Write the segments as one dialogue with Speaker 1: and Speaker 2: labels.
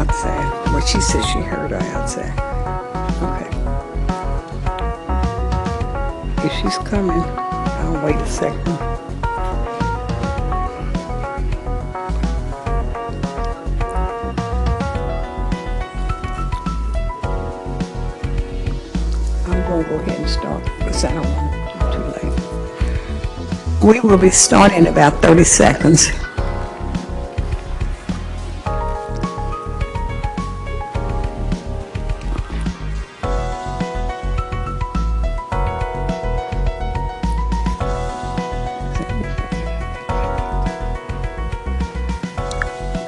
Speaker 1: outside. Well, she said she heard her outside. Okay. If she's coming, I'll wait a second. I'm going to go ahead and start because I don't want to be too late. We will be starting in about 30 seconds.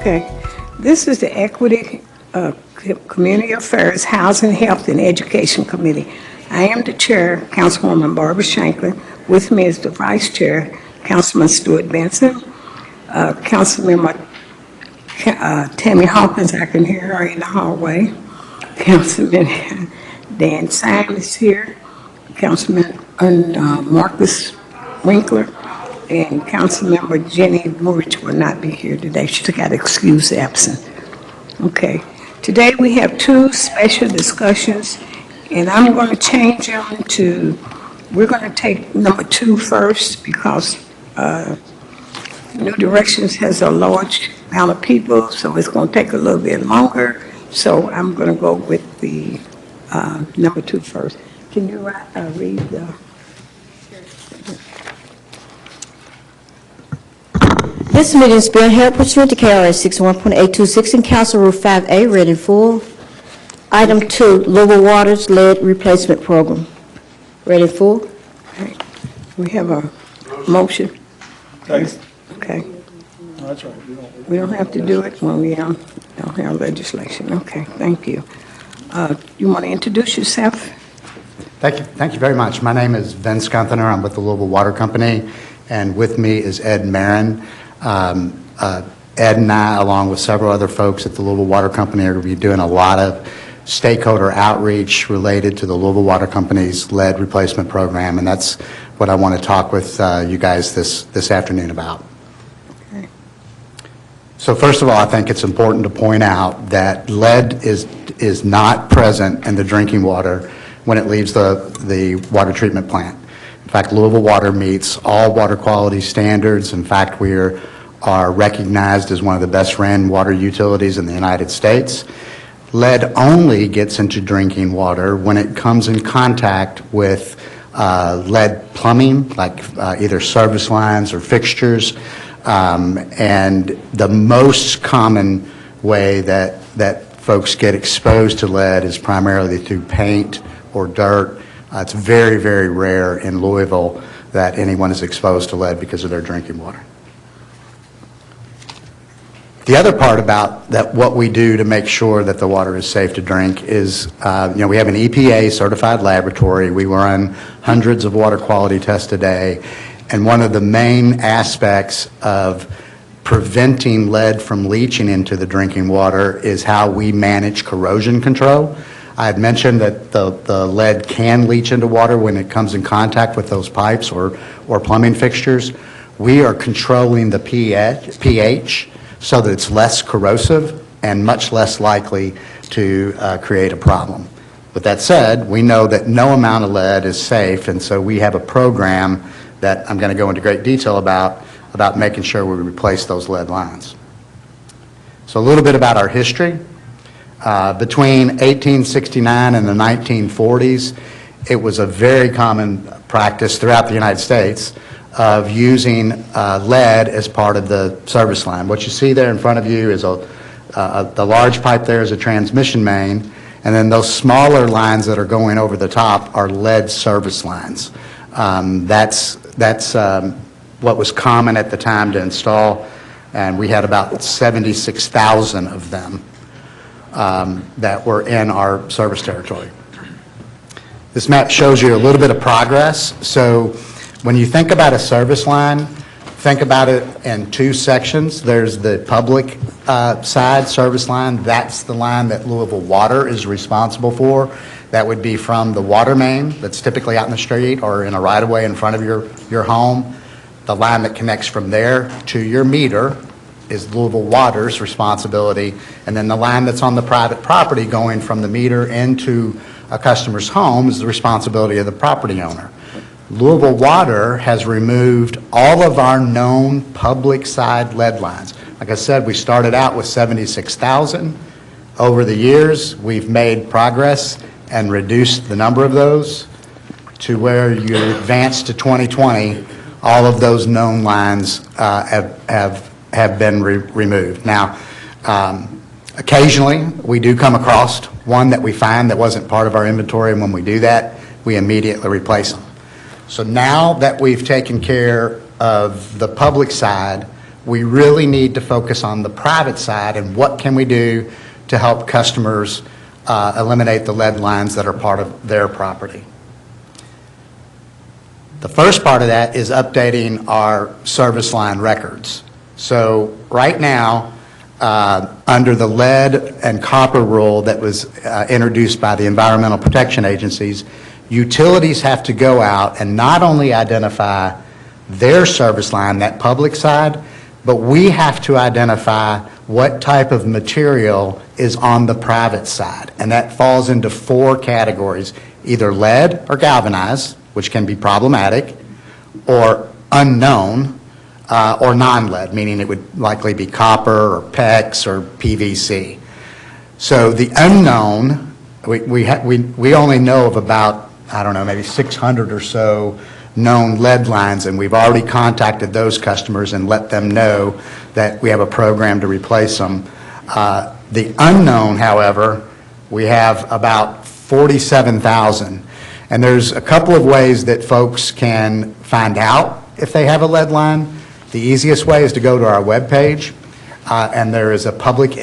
Speaker 1: Okay, this is the Equity, Community Affairs, Housing, Health, and Education Committee. I am the chair, Councilwoman Barbara Shanklin. With me is the vice chair, Councilman Stuart Benson. Councilmember Tammy Hawkins, I can hear her in the hallway. Councilman Dan Syme is here. Councilman Marcus Winkler. And Councilmember Jenny Murich will not be here today. She's got excused absence. Okay. Today we have two special discussions, and I'm going to change them to, we're going to take number 2 first because New Directions has a large amount of people, so it's going to take a little bit longer. So I'm going to go with the number 2 first. Can you read the...
Speaker 2: This meeting is being held pursuant to KRS 61.826 and Council Rule 5A, read in full. Item 2, Louisville Water's lead replacement program. Read in full.
Speaker 1: Okay. We have a motion.
Speaker 3: Thanks.
Speaker 1: Okay.
Speaker 3: No, that's right.
Speaker 1: We don't have to do it when we don't have legislation. Okay, thank you. You want to introduce yourself?
Speaker 4: Thank you very much. My name is Vince Gunther. I'm with the Louisville Water Company, and with me is Ed Marin. Ed and I, along with several other folks at the Louisville Water Company, are going to be doing a lot of stakeholder outreach related to the Louisville Water Company's lead replacement program, and that's what I want to talk with you guys this afternoon about.
Speaker 1: Okay.
Speaker 4: So first of all, I think it's important to point out that lead is not present in the drinking water when it leaves the water treatment plant. In fact, Louisville Water meets all water quality standards. In fact, we are recognized as one of the best ran water utilities in the United States. Lead only gets into drinking water when it comes in contact with lead plumbing, like either service lines or fixtures. And the most common way that folks get exposed to lead is primarily through paint or dirt. It's very, very rare in Louisville that anyone is exposed to lead because of their drinking water. The other part about that, what we do to make sure that the water is safe to drink is, we have an EPA certified laboratory. We run hundreds of water quality tests a day, and one of the main aspects of preventing lead from leaching into the drinking water is how we manage corrosion control. I had mentioned that the lead can leach into water when it comes in contact with those pipes or plumbing fixtures. We are controlling the pH so that it's less corrosive and much less likely to create a problem. With that said, we know that no amount of lead is safe, and so we have a program that I'm going to go into great detail about making sure we replace those lead lines. So a little bit about our history. Between 1869 and the 1940s, it was a very common practice throughout the United States of using lead as part of the service line. What you see there in front of you is the large pipe there is a transmission main, and then those smaller lines that are going over the top are lead service lines. That's what was common at the time to install, and we had about 76,000 of them that were in our service territory. This map shows you a little bit of progress. So when you think about a service line, think about it in two sections. There's the public side service line. That's the line that Louisville Water is responsible for. That would be from the water main that's typically out in the street or in a right-of-way in front of your home, the line that connects from there to your meter, is Louisville Water's responsibility, and then the line that's on the private property going from the meter into a customer's home is the responsibility of the property owner. Louisville Water has removed all of our known public side lead lines. Like I said, we started out with 76,000. Over the years, we've made progress and reduced the number of those to where you advance to 2020, all of those known lines have been removed. Now, occasionally, we do come across one that we find that wasn't part of our inventory, and when we do that, we immediately replace them. So now that we've taken care of the public side, we really need to focus on the private side and what can we do to help customers eliminate the lead lines that are part of their property. The first part of that is updating our service line records. So right now, under the lead and copper rule that was introduced by the environmental protection agencies, utilities have to go out and not only identify their service line, that public side, but we have to identify what type of material is on the private side. And that falls into 4 categories, either lead or galvanized, which can be problematic, or unknown, or non-lead, meaning it would likely be copper or PEX or PVC. So the unknown, we only know of about, I don't know, maybe 600 or so known lead lines, and we've already contacted those customers and let them know that we have a program to replace them. The unknown, however, we have about 47,000. And there's a couple of ways that folks can find out if they have a lead line. The easiest way is to go to our webpage, and there is a private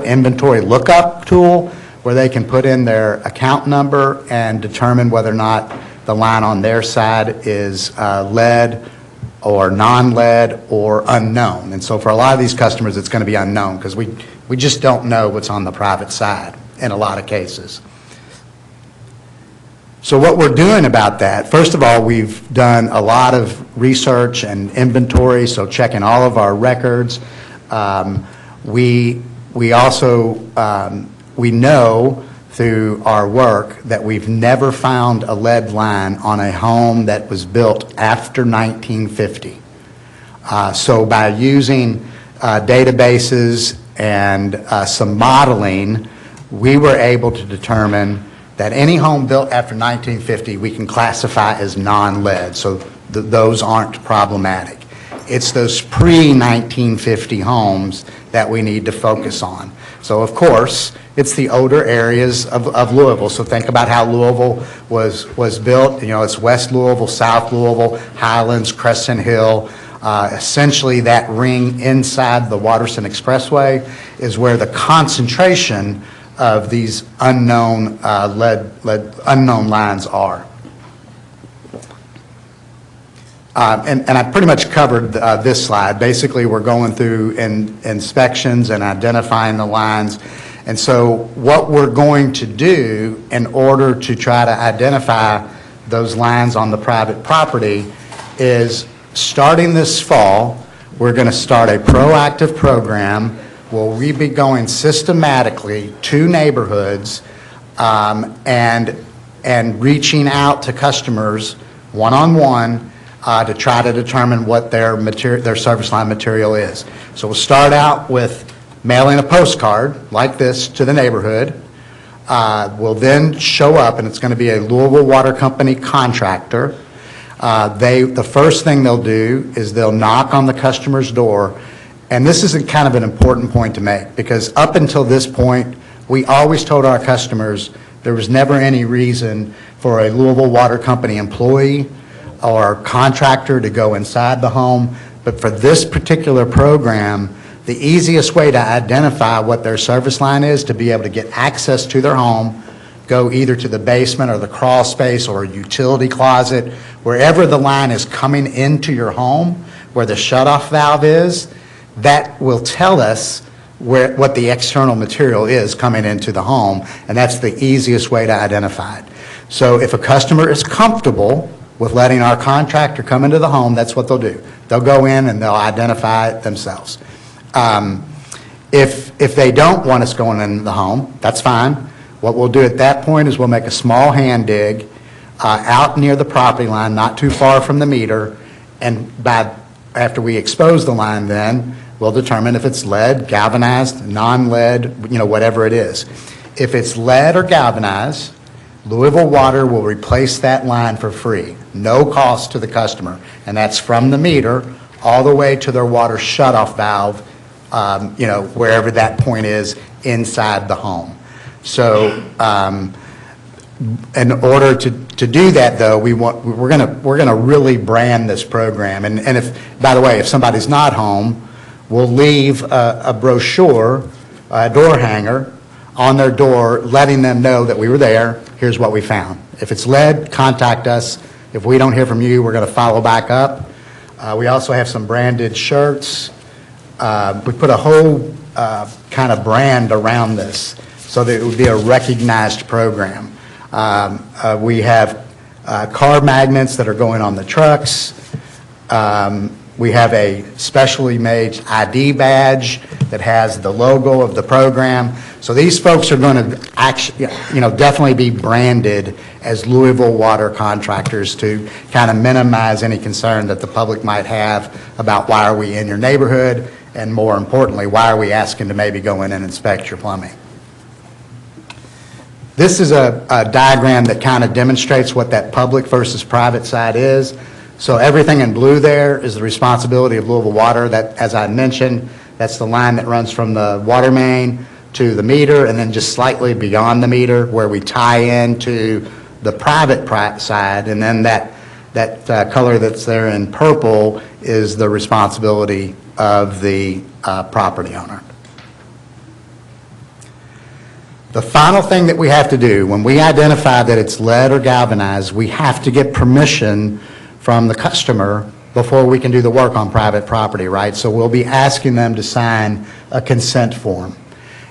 Speaker 4: inventory lookup tool where they can put in their account number and determine whether or not the line on their side is lead or non-lead or unknown. And so for a lot of these customers, it's going to be unknown because we just don't know what's on the private side in a lot of cases. So what we're doing about that, first of all, we've done a lot of research and inventory, so checking all of our records. We also, we know through our work that we've never found a lead line on a home that was built after 1950. So by using databases and some modeling, we were able to determine that any home built after 1950 we can classify as non-lead, so those aren't problematic. It's those pre-1950 homes that we need to focus on. So of course, it's the older areas of Louisville. So think about how Louisville was built. You know, it's West Louisville, South Louisville, Highlands, Crescent Hill. Essentially that ring inside the Waterson Expressway is where the concentration of these unknown unknown lines are. And I pretty much covered this slide. Basically, we're going through inspections and identifying the lines. And so what we're going to do in order to try to identify those lines on the private property is, starting this fall, we're going to start a proactive program where we be going systematically to neighborhoods and reaching out to customers one-on-one to try to determine what their service line material is. So we'll start out with mailing a postcard like this to the neighborhood. We'll then show up, and it's going to be a Louisville Water Company contractor. The first thing they'll do is they'll knock on the customer's door. And this is kind of an important point to make, because up until this point, we always told our customers there was never any reason for a Louisville Water Company employee or contractor to go inside the home. But for this particular program, the easiest way to identify what their service line is, to be able to get access to their home, go either to the basement or the crawl space or a utility closet, wherever the line is coming into your home, where the shutoff valve is, that will tell us what the external material is coming into the home, and that's the easiest way to identify it. So if a customer is comfortable with letting our contractor come into the home. That's what they'll do. They'll go in and they'll identify it themselves. If they don't want us going into the home, that's fine. What we'll do at that point is we'll make a small hand dig out near the property line, not too far from the meter, and after we expose the line, then we'll determine if it's lead, galvanized, non-lead, whatever it is. If it's lead or galvanized, Louisville Water will replace that line for free, no cost to the customer, and that's from the meter all the way to their water shutoff valve, wherever that point is inside the home. So, in order to do that, though, we're gonna really brand this program. And if, by the way, if somebody's not home, we'll leave a brochure, a door hanger on their door, letting them know that we were there. Here's what we found. If it's lead, contact us. If we don't hear from you, we're going to follow back up. We also have some branded shirts. We put a whole kind of brand around this so that it would be a recognized program. We have car magnets that are going on the trucks. We have a specially made ID badge that has the logo of the program. So these folks are going to actually, definitely be branded as Louisville Water contractors to kind of minimize any concern that the public might have about why are we in your neighborhood, and more importantly, why are we asking to maybe go in and inspect your plumbing. This is a diagram that kind of demonstrates what that public versus private side is. So everything in blue there is the responsibility of Louisville Water. That, as I mentioned, that's the line that runs from the water main to the meter, and then just slightly beyond the meter where we tie into the private side, and then that color that's there in purple is the responsibility of the property owner. The final thing that we have to do when we identify that it's lead or galvanized, we have to get permission from the customer before we can do the work on private property, right? So we'll be asking them to sign a consent form.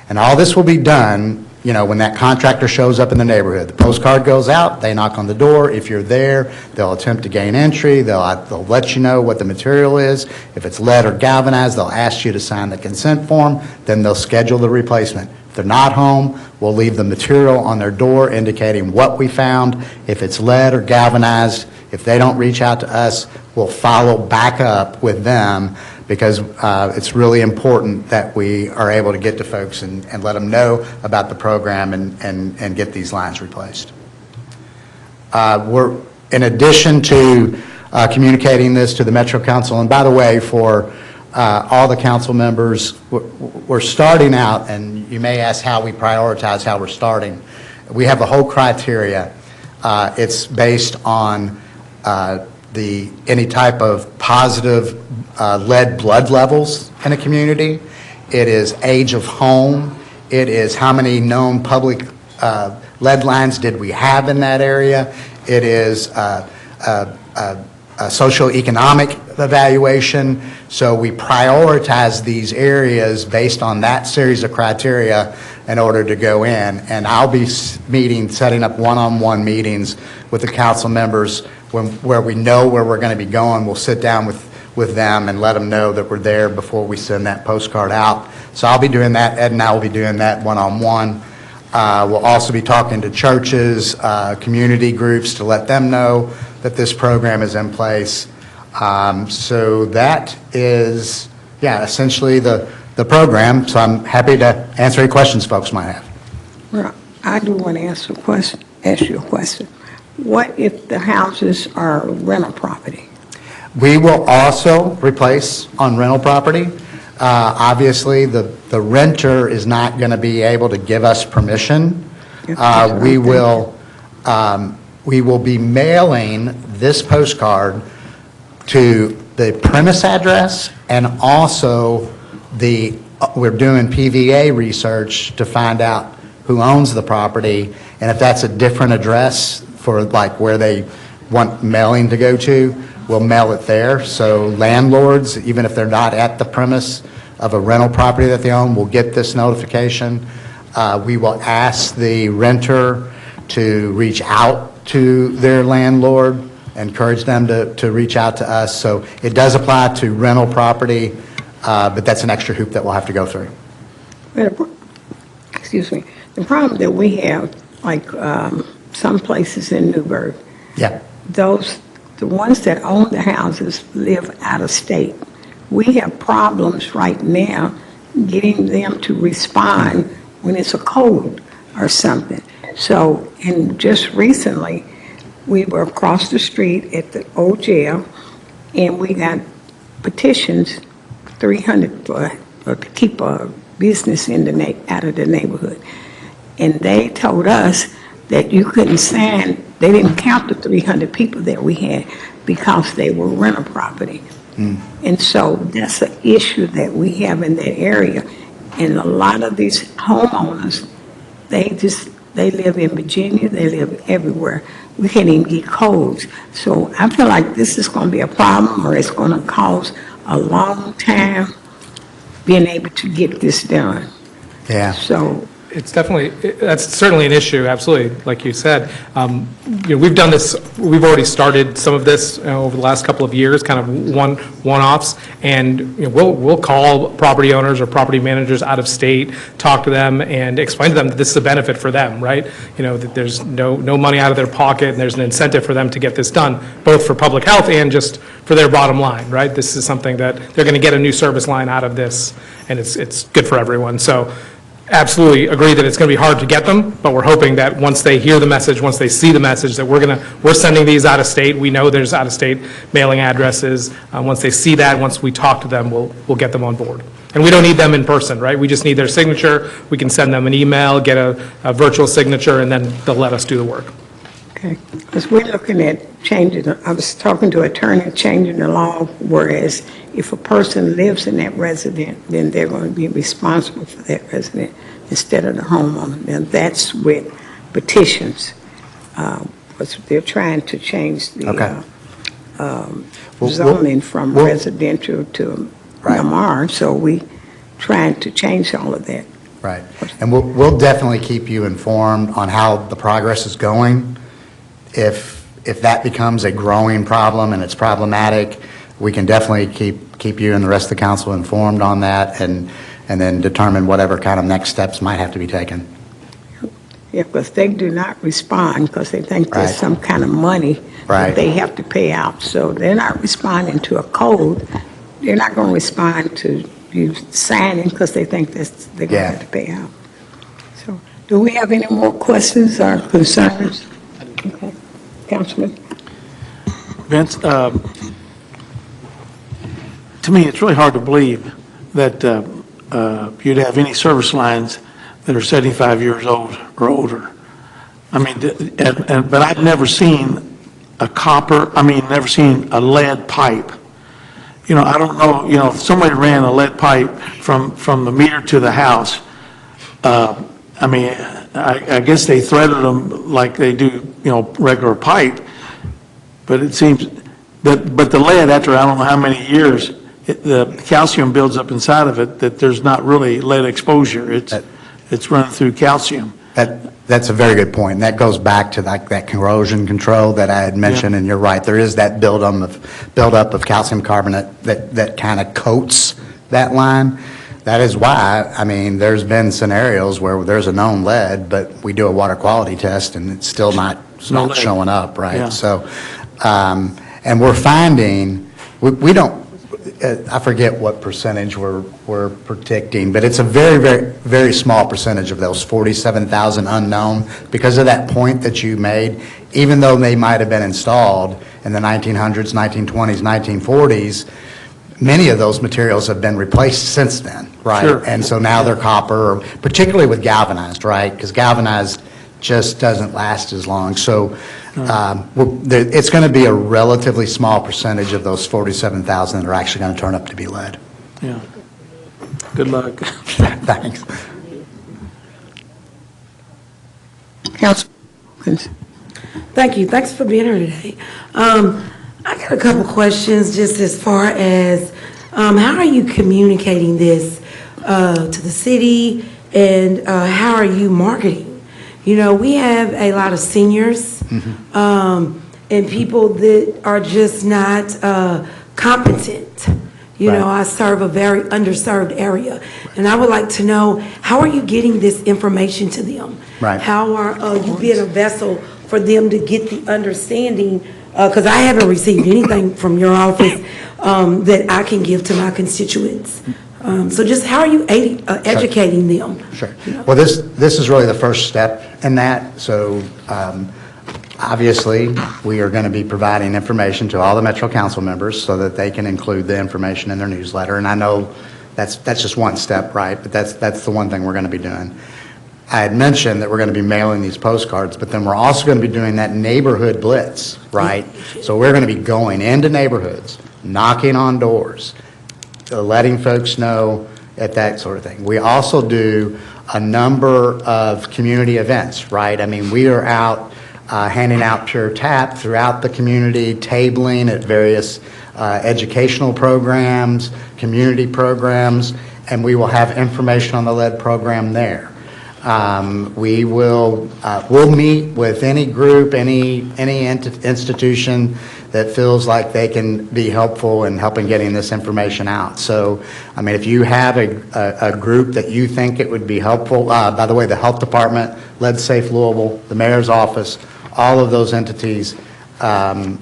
Speaker 4: And all this will be done, when that contractor shows up in the neighborhood. The postcard goes out, they knock on the door. If you're there, they'll attempt to gain entry. They'll let you know what the material is. If it's lead or galvanized, they'll ask you to sign the consent form. Then they'll schedule the replacement. If they're not home, we'll leave the material on their door indicating what we found. If it's lead or galvanized, if they don't reach out to us, we'll follow back up with them, because it's really important that we are able to get to folks and let them know about the program and get these lines replaced. We're, in addition to communicating this to the Metro Council, and by the way, for all the council members, we're starting out, and you may ask how we prioritize how we're starting. We have a whole criteria. It's based on any type of positive lead blood levels in a community. It is age of home. It is how many known public lead lines did we have in that area. It is a socioeconomic evaluation. So we prioritize these areas based on that series of criteria in order to go in. And I'll be setting up one-on-one meetings with the council members where we know where we're going to be going. We'll sit down with them and let them know that we're there before we send that postcard out. So I'll be doing that. Ed and I will be doing that one-on-one. We'll also be talking to churches, community groups to let them know that this program is in place. So that is, essentially the program. So I'm happy to answer any questions folks might have.
Speaker 1: Well, I do want to ask you a question. What if the houses are rental property?
Speaker 4: We will also replace on rental property. Obviously, the renter is not going to be able to give us permission. We will be mailing this postcard to the premise address, and also we're doing PVA research to find out who owns the property, and if that's a different address for like where they want mailing to go to, we'll mail it there. So landlords, even if they're not at the premise of a rental property that they own, will get this notification. We will ask the renter to reach out to their landlord encourage them to reach out to us. So it does apply to rental property, but that's an extra hoop that we'll have to go through.
Speaker 1: Excuse me, the problem that we have, like some places in Newburgh,
Speaker 4: Yeah.
Speaker 1: the ones that own the houses live out of state. We have problems right now getting them to respond when it's a cold or something. So, and just recently, we were across the street at the old jail, and we got petitions, 300 to keep a business in out of the neighborhood. And they told us that you couldn't sign, they didn't count the 300 people that we had because they were rental property. And so that's an issue that we have in that area. And a lot of these homeowners, they live in Virginia, they live everywhere. We can't even get codes. So I feel like this is going to be a problem, or it's going to cause a long time being able to get this done.
Speaker 4: Yeah.
Speaker 1: So
Speaker 5: It's definitely, that's certainly an issue, absolutely, like you said. We've done this, we've already started some of this over the last couple of years, kind of one-offs, and we'll call property owners or property managers out of state, talk to them, and explain to them that this is a benefit for them, right? That there's no money out of their pocket, and there's an incentive for them to get this done, both for public health and just for their bottom line, right? This is something that they're going to get a new service line out of this, and it's good for everyone. So absolutely agree that it's going to be hard to get them, but we're hoping that once they hear the message, once they see the message, that we're sending these out of state. We know there's out of state mailing addresses. Once they see that, once we talk to them, we'll get them on board. And we don't need them in person, right? We just need their signature. We can send them an email, get a virtual signature, and then they'll let us do the work.
Speaker 1: okay, because we're looking at changing, I was talking to an attorney, changing the law, whereas if a person lives in that resident, then they're going to be responsible for that resident instead of the homeowner. Now, that's with petitions, because they're trying to change the zoning from residential to MR, so we trying to change all of that.
Speaker 4: Right. And we'll definitely keep you informed on how the progress is going. If that becomes a growing problem and it's problematic, we can definitely keep you and the rest of the council informed on that, and then determine whatever kind of next steps might have to be taken.
Speaker 1: Yeah, because they do not respond because they think there's
Speaker 4: Right.
Speaker 1: some kind of money
Speaker 4: Right.
Speaker 1: that they have to pay out. So they're not responding to a code. They're not going to respond to you signing because they think they're going to
Speaker 4: Yeah.
Speaker 1: have to pay out. So do we have any more questions or concerns? Okay. Councilman?
Speaker 3: Vince, to me, it's really hard to believe that you'd have any service lines that are 75 years old or older. I mean, but I've never seen a copper, never seen a lead pipe. I don't know, if somebody ran a lead pipe from the meter to the house, I guess they threaded them like they do, regular pipe, but it seems, but the lead, after I don't know how many years, the calcium builds up inside of it, that there's not really lead exposure. It's running through calcium.
Speaker 4: That's a very good point. And that goes back to that corrosion control that I had mentioned, and you're right. There is that buildup of calcium carbonate that kind of coats that line. That is why, there's been scenarios where there's a known lead, but we do a water quality test and it's still not showing up, right?
Speaker 3: Yeah.
Speaker 4: So, and we're finding, we don't, I forget what percentage we're predicting, but it's a very, very, very small percentage of those 47,000 unknown, because of that point that you made. Even though they might have been installed in the 1900s, 1920s, 1940s, many of those materials have been replaced since then, right?
Speaker 3: Sure.
Speaker 4: And so now they're copper, or particularly with galvanized, right? Because galvanized just doesn't last as long. So it's going to be a relatively small percentage of those 47,000 that are actually going to turn up to be lead.
Speaker 3: Yeah. Good luck.
Speaker 4: Thanks.
Speaker 1: Councilman?
Speaker 6: Thank you. Thanks for being here today. I got a couple questions just as far as how are you communicating this to the city, and how are you marketing? We have a lot of seniors, and people that are just not competent. You know,
Speaker 4: Right.
Speaker 6: I serve a very underserved area, and I would like to know, how are you getting this information to them?
Speaker 4: Right.
Speaker 6: How are you being a vessel for them to get the understanding? Because I haven't received anything from your office that I can give to my constituents. So just how are you educating them?
Speaker 4: Sure. Well, this is really the first step in that. So obviously, we are going to be providing information to all the Metro Council members so that they can include the information in their newsletter. And I know that's just one step, right? But that's the one thing we're going to be doing. I had mentioned that we're going to be mailing these postcards, but then we're also going to be doing that neighborhood blitz, right? So we're going to be going into neighborhoods, knocking on doors, letting folks know at that sort of thing. We also do a number of community events, right? I mean, we are out handing out Pure Tap throughout the community, tabling at various educational programs, community programs, and we will have information on the lead program there. We'll meet with any group, any institution that feels like they can be helpful in helping getting this information out. So, I mean, if you have a group that you think it would be helpful, by the way, the Health Department, Lead Safe Louisville, the Mayor's Office, all of those entities, the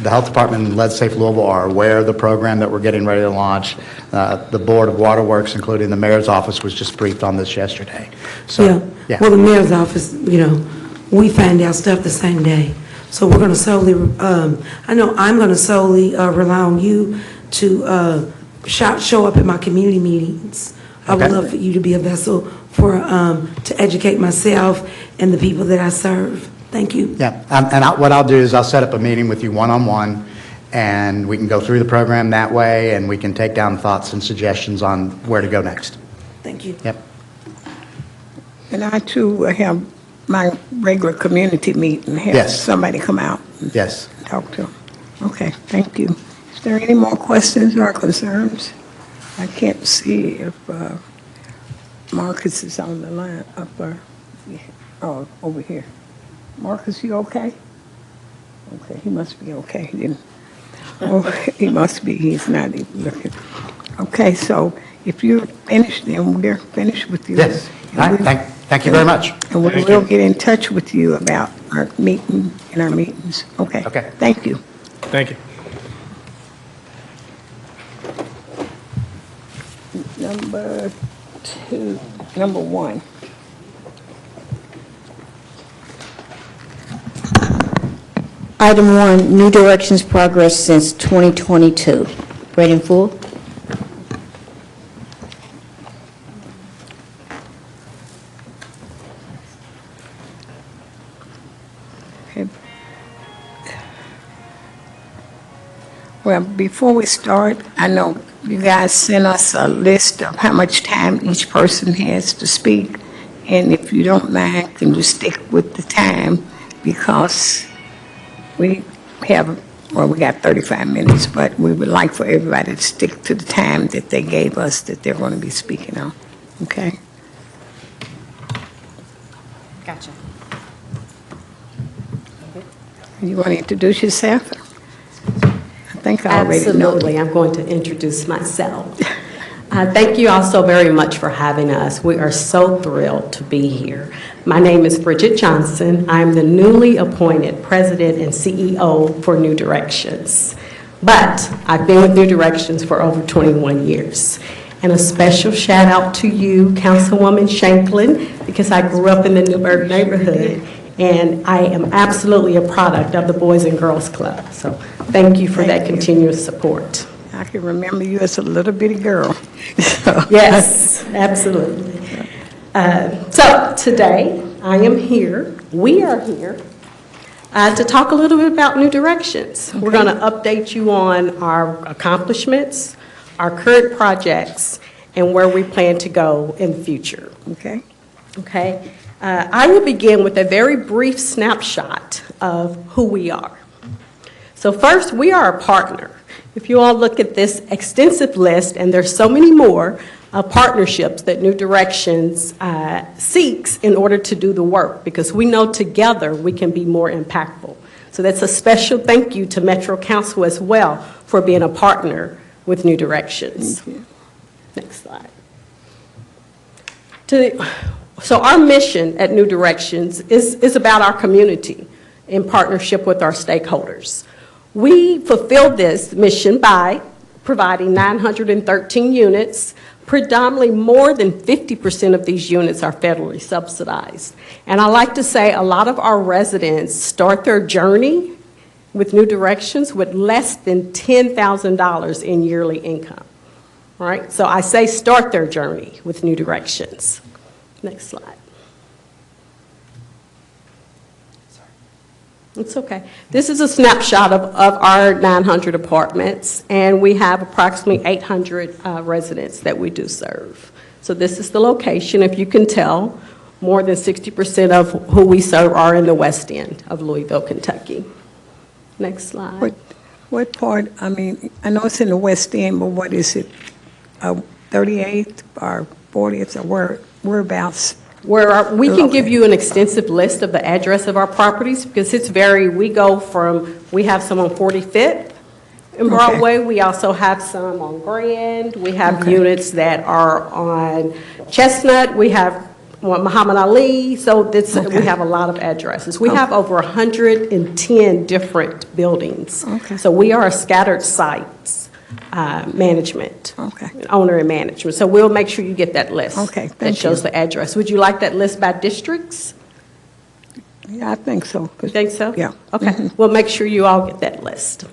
Speaker 4: Health Department and Lead Safe Louisville are aware of the program that we're getting ready to launch. The Board of Waterworks, including the Mayor's Office, was just briefed on this yesterday. So,
Speaker 6: Yeah, well, the mayor's office, you know, we find out stuff the same day. So we're going to solely, I know I'm going to solely rely on you to show up at my community meetings. I would
Speaker 4: Okay.
Speaker 6: love for you to be a vessel for, to educate myself and the people that I serve. Thank you.
Speaker 4: Yeah, what I'll do is I'll set up a meeting with you one-on-one, and we can go through the program that way, and we can take down thoughts and suggestions on where to go next.
Speaker 6: Thank you.
Speaker 4: Yep.
Speaker 1: And I too will have my regular community meeting, have
Speaker 4: Yes.
Speaker 1: somebody come out and
Speaker 4: Yes.
Speaker 1: talk to them. Okay, thank you. Is there any more questions or concerns? I can't see if Marcus is on the line up over here. Marcus, you okay? Okay, he must be okay then. Oh, he must be, he's not even looking. Okay, so if you're finished, then we're finished with you.
Speaker 4: Yes. All right, thank you very much.
Speaker 1: And we will get in touch with you about our meeting and our meetings. Okay.
Speaker 4: Okay.
Speaker 1: Thank you.
Speaker 5: Thank you.
Speaker 1: Number one.
Speaker 2: Item 1, New Directions progress since 2022. Read in full.
Speaker 1: Okay. Well, before we start, I know you guys sent us a list of how much time each person has to speak. And if you don't mind, can you stick with the time? Because we got 35 minutes, but we would like for everybody to stick to the time that they gave us that they're going to be speaking on. Okay?
Speaker 7: Gotcha.
Speaker 1: You want to introduce yourself? I think I already know.
Speaker 7: Absolutely, I'm going to introduce myself. Thank you all so very much for having us. We are so thrilled to be here. My name is Bridget Johnson. I'm the newly appointed president and CEO for New Directions. But I've been with New Directions for over 21 years. And a special shout out to you, Councilwoman Shanklin, because I grew up in the Newburgh neighborhood. And I am absolutely a product of the Boys and Girls Club. So thank you for that continuous support.
Speaker 1: I can remember you as a little bitty girl.
Speaker 7: Yes, absolutely. So today, I am here, we are here, to talk a little bit about New Directions. We're going to update you on our accomplishments, our current projects, and where we plan to go in the future.
Speaker 1: Okay?
Speaker 7: Okay? I will begin with a very brief snapshot of who we are. So first, we are a partner. If you all look at this extensive list, and there's so many more partnerships that New Directions seeks in order to do the work, because we know together we can be more impactful. So So that's a special thank you to Metro Council as well for being a partner with New Directions. Next slide. So our mission at New Directions is about our community in partnership with our stakeholders. We fulfill this mission by providing 913 units. Predominantly more than 50% of these units are federally subsidized. And I like to say a lot of our residents start their journey with New Directions with less than $10,000 in yearly income. All right, so I say start their journey with New Directions. Next slide. It's okay. This is a snapshot of our 900 apartments, and we have approximately 800 residents that we do serve. So this is the location. If you can tell, more than 60% of who we serve are in the West End of Louisville, Kentucky. Next slide.
Speaker 1: What part, I mean, I know it's in the West End, but what is it, 38th or 40th, or whereabouts?
Speaker 7: We can give you an extensive list of the address of our properties because it's we have some on 45th in Broadway. Okay. We also have some on Grand. We have units that are on Chestnut. We have Muhammad Ali. So we have a lot of addresses. We have over 110 different buildings. Okay. So we are a scattered sites management, owner and management. So we'll make sure you get that list that shows the address. Would you like that list by districts?
Speaker 1: Yeah, I think so.
Speaker 7: You think so?
Speaker 1: Yeah.
Speaker 7: Okay. We'll make sure you all get that list.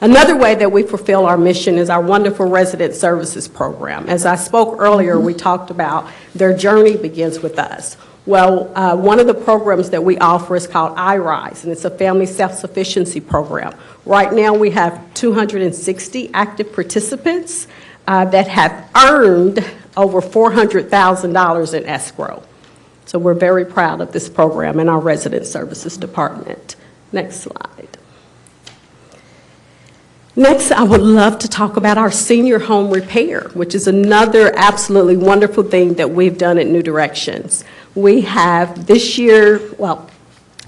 Speaker 7: Another way that we fulfill our mission is our wonderful resident services program. As I spoke earlier, we talked about their journey begins with us. Well, one of the programs that we offer is called iRise, and it's a family self-sufficiency program. Right now, we have 260 active participants that have earned over $400,000 in escrow. So we're very proud of this program in our resident services department. Next slide. Next, I would love to talk about our senior home repair, which is another absolutely wonderful thing that we've done at New Directions. We have this year, well,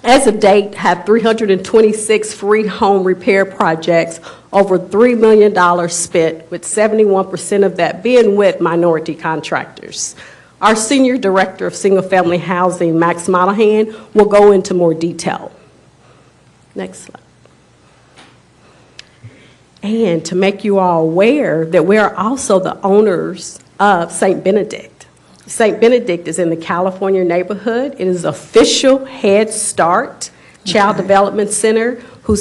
Speaker 7: as of date, have 326 free home repair projects, over $3 million spent, with 71% of that being with minority contractors. Our Senior Director of Single Family Housing, Max Monahan, will go into more detail. Next slide. And to make you all aware that we are also the owners of St. Benedict. St. Benedict is in the California neighborhood. It is official Head Start Child Development Center, who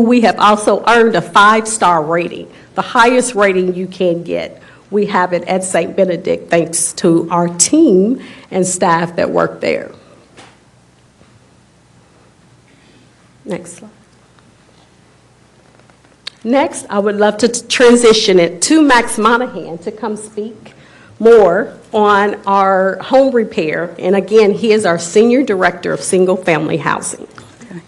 Speaker 7: we have also earned a 5-star rating, the highest rating you can get. We have it at St. Benedict thanks to our team and staff that work there. Next slide. Next, I would love to transition it to Max Monahan to come speak more on our home repair. And again, he is our Senior Director of Single Family Housing.
Speaker 1: Okay.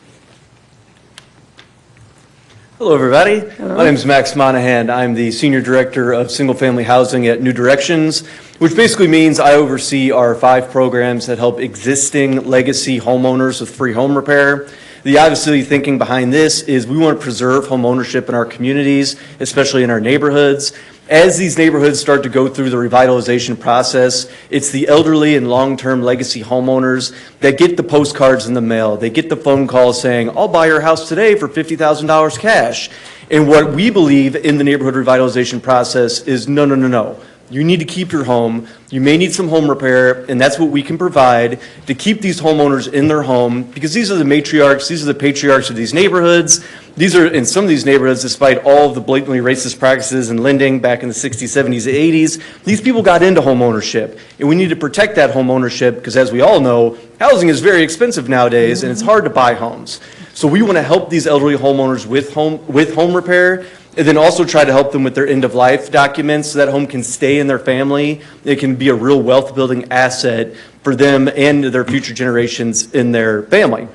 Speaker 8: Hello, everybody. Hello. My name is Max Monahan. I'm the Senior Director of Single Family Housing at New Directions, which basically means I oversee our 5 programs that help existing legacy homeowners with free home repair. The obviously thinking behind this is we want to preserve home ownership in our communities, especially in our neighborhoods. As these neighborhoods start to go through the revitalization process, it's the elderly and long-term legacy homeowners that get the postcards in the mail. They get the phone calls saying, I'll buy your house today for $50,000 cash. And what we believe in the neighborhood revitalization process is no. You need to keep your home. You may need some home repair, and that's what we can provide to keep these homeowners in their home, because these are the matriarchs, these are the patriarchs of these neighborhoods. These are, in some of these neighborhoods, despite all of the blatantly racist practices and lending back in the 60s, 70s, 80s, these people got into home ownership, and we need to protect that home ownership because, as we all know, housing is very expensive nowadays, and it's hard to buy homes. So we want to help these elderly homeowners with home repair, and then also try to help them with their end-of-life documents so that home can stay in their family. It can be a real wealth-building asset for them and their future generations in their family.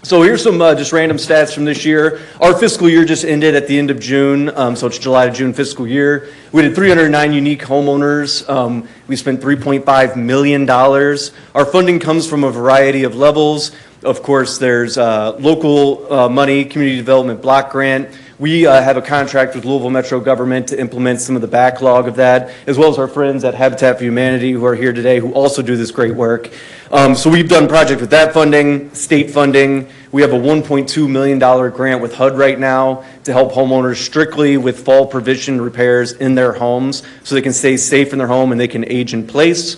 Speaker 8: So here's some just random stats from this year. Our fiscal year just ended at the end of June, so it's July to June fiscal year. We did 309 unique homeowners. We spent $3.5 million. Our funding comes from a variety of levels. Of course, there's local money, community development block grant. We have a contract with Louisville Metro government to implement some of the backlog of that, as well as our friends at Habitat for Humanity who are here today who also do this great work. So we've done projects with that funding, state funding. We have a $1.2 million grant with HUD right now to help homeowners strictly with fall provision repairs in their homes so they can stay safe in their home and they can age in place.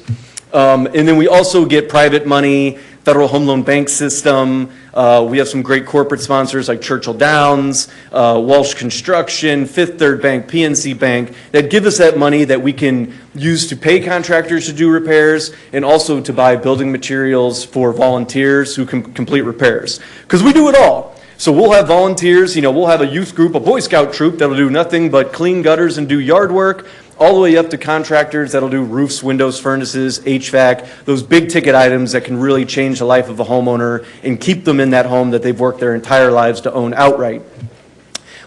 Speaker 8: And then we also get private money, Federal Home Loan Bank System. We have some great corporate sponsors like Churchill Downs, Walsh Construction, Fifth Third Bank, PNC Bank, that give us that money that we can use to pay contractors to do repairs and also to buy building materials for volunteers who can complete repairs. Because we do it all. So we'll have volunteers, we'll have a youth group, a Boy Scout troop that'll do nothing but clean gutters and do yard work, all the way up to contractors that'll do roofs, windows, furnaces, HVAC, those big ticket items that can really change the life of a homeowner and keep them in that home that they've worked their entire lives to own outright.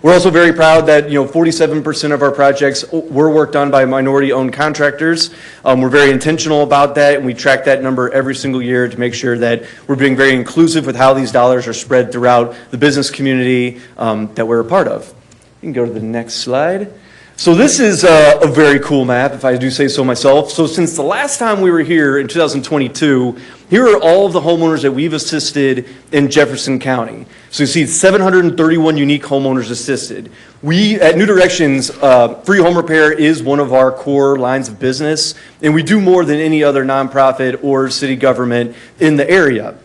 Speaker 8: We're also very proud that 47% of our projects were worked on by minority-owned contractors. We're very intentional about that, and we track that number every single year to make sure that we're being very inclusive with how these dollars are spread throughout the business community that we're a part of. You can go to the next slide. So this is a very cool map, if I do say so myself. So since the last time we were here in 2022, here are all of the homeowners that we've assisted in Jefferson County. So you see 731 unique homeowners assisted. We, at New Directions, free home repair is one of our core lines of business, and we do more than any other nonprofit or city government in the area.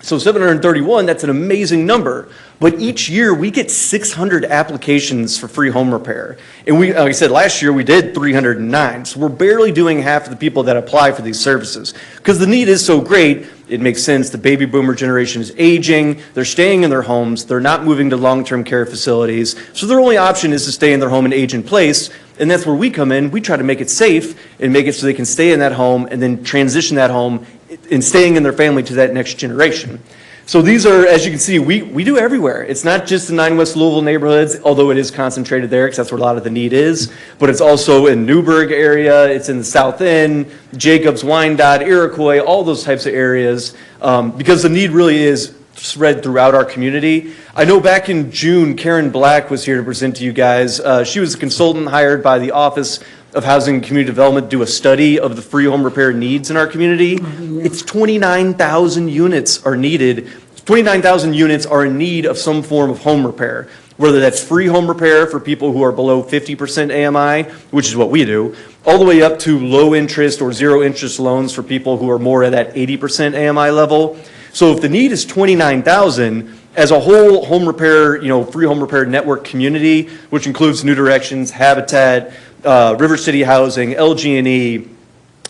Speaker 8: So 731, that's an amazing number. But each year we get 600 applications for free home repair. And we, like I said, last year we did 309. So we're barely doing half of the people that apply for these services. Because the need is so great, it makes sense. The baby boomer generation is aging. They're staying in their homes. They're not moving to long-term care facilities. So their only option is to stay in their home and age in place. And that's where we come in. We try to make it safe and make it so they can stay in that home and then transition that home and staying in their family to that next generation. So these are, as you can see, we do everywhere. It's not just the 9 West Louisville neighborhoods, although it is concentrated there because that's where a lot of the need is, but it's also in Newburgh area, it's in the South End, Jacobs, Wyandotte, Iroquois, all those types of areas, because the need really is spread throughout our community. I know back in June, Karen Black was here to present to you guys. She was a consultant hired by the Office of Housing and Community Development to do a study of the free home repair needs in our community. It's 29,000 units are needed. 29,000 units are in need of some form of home repair, whether that's free home repair for people who are below 50% AMI, which is what we do, all the way up to low interest or zero interest loans for people who are more at that 80% AMI level. So if the need is 29,000, as a whole home repair, free home repair network community, which includes New Directions, Habitat, River City Housing, LG&E,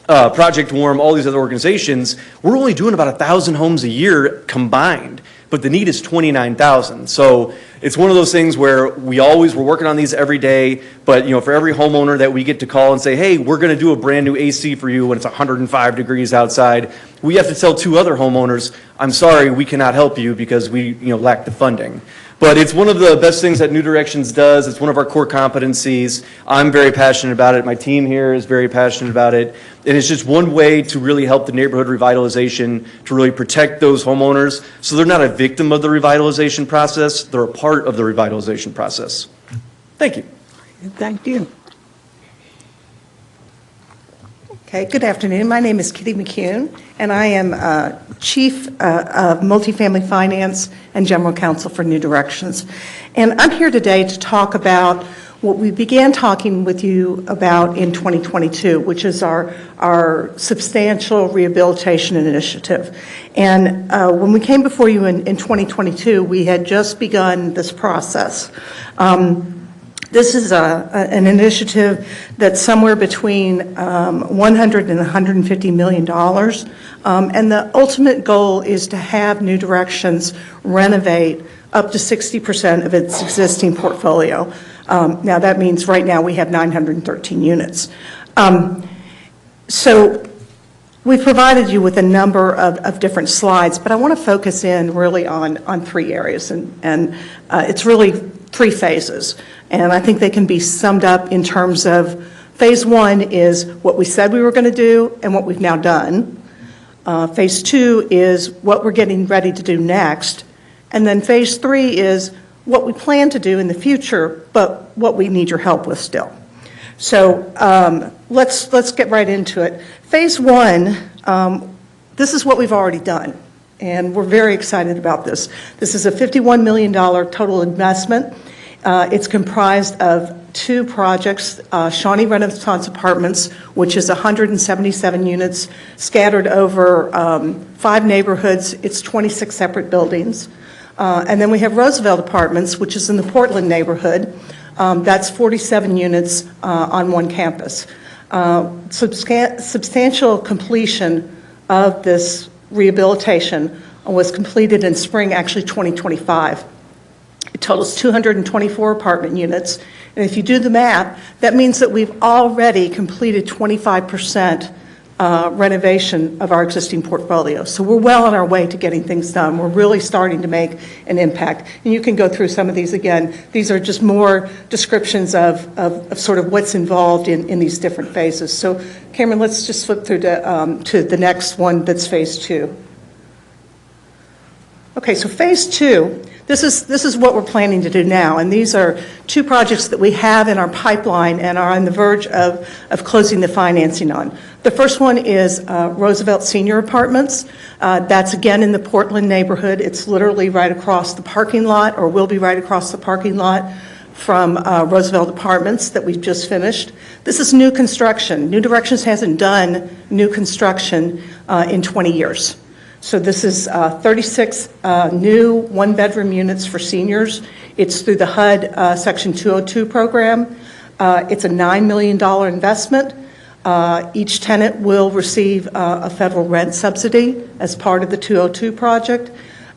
Speaker 8: Project Warm, all these other organizations, we're only doing about 1,000 homes a year combined, but the need is 29,000. So it's one of those things where we're working on these every day, but for every homeowner that we get to call and say, hey, we're going to do a brand new AC for you when it's 105 degrees outside, we have to tell 2 other homeowners, I'm sorry, we cannot help you because we lack the funding. But it's one of the best things that New Directions does. It's one of our core competencies. I'm very passionate about it. My team here is very passionate about it. And it's just one way to really help the neighborhood revitalization, to really protect those homeowners so they're not a victim of the revitalization process. They're a part of the revitalization process. Thank you.
Speaker 1: Thank you.
Speaker 9: Okay, good afternoon. My name is Kitty McCune, and I am Chief of Multifamily Finance and General Counsel for New Directions. And I'm here today to talk about what we began talking with you about in 2022, which is our substantial rehabilitation initiative. And when we came before you in 2022, we had just begun this process. This is an initiative that's somewhere between 100 and 150 million dollars, and the ultimate goal is to have New Directions renovate up to 60% of its existing portfolio. Now that means right now we have 913 units. So We've provided you with a number of different slides, but I want to focus in really on three areas, and it's really three phases. And I think they can be summed up in terms of phase one is what we said we were going to do and what we've now done. Phase two is what we're getting ready to do next. And then phase three is what we plan to do in the future, but what we need your help with still. So let's get right into it. Phase one, this is what we've already done, and we're very excited about this. This is a $51 million total investment. It's comprised of two projects, Shawnee Renaissance Apartments, which is 177 units scattered over 5 neighborhoods. It's 26 separate buildings. And then we have Roosevelt Apartments, which is in the Portland neighborhood. That's 47 units on one campus. Substantial completion of this rehabilitation was completed in spring, actually 2025. It totals 224 apartment units. And if you do the math, that means that we've already completed 25% renovation of our existing portfolio. So we're well on our way to getting things done. We're really starting to make an impact. And you can go through some of these again. These are just more descriptions of sort of what's involved in these different phases. So Cameron, let's just flip through to the next one that's phase two. Okay, so phase two, this is what we're planning to do now, and these are two projects that we have in our pipeline and are on the verge of closing the financing on. The first one is Roosevelt Senior Apartments. That's again in the Portland neighborhood. It's literally right across the parking lot, or will be right across the parking lot from Roosevelt Apartments that we've just finished. This is new construction. New Directions hasn't done new construction in 20 years. So this is 36 new one-bedroom units for seniors. It's through the HUD Section 202 program. It's a $9 million investment. Each tenant will receive a federal rent subsidy as part of the 202 project.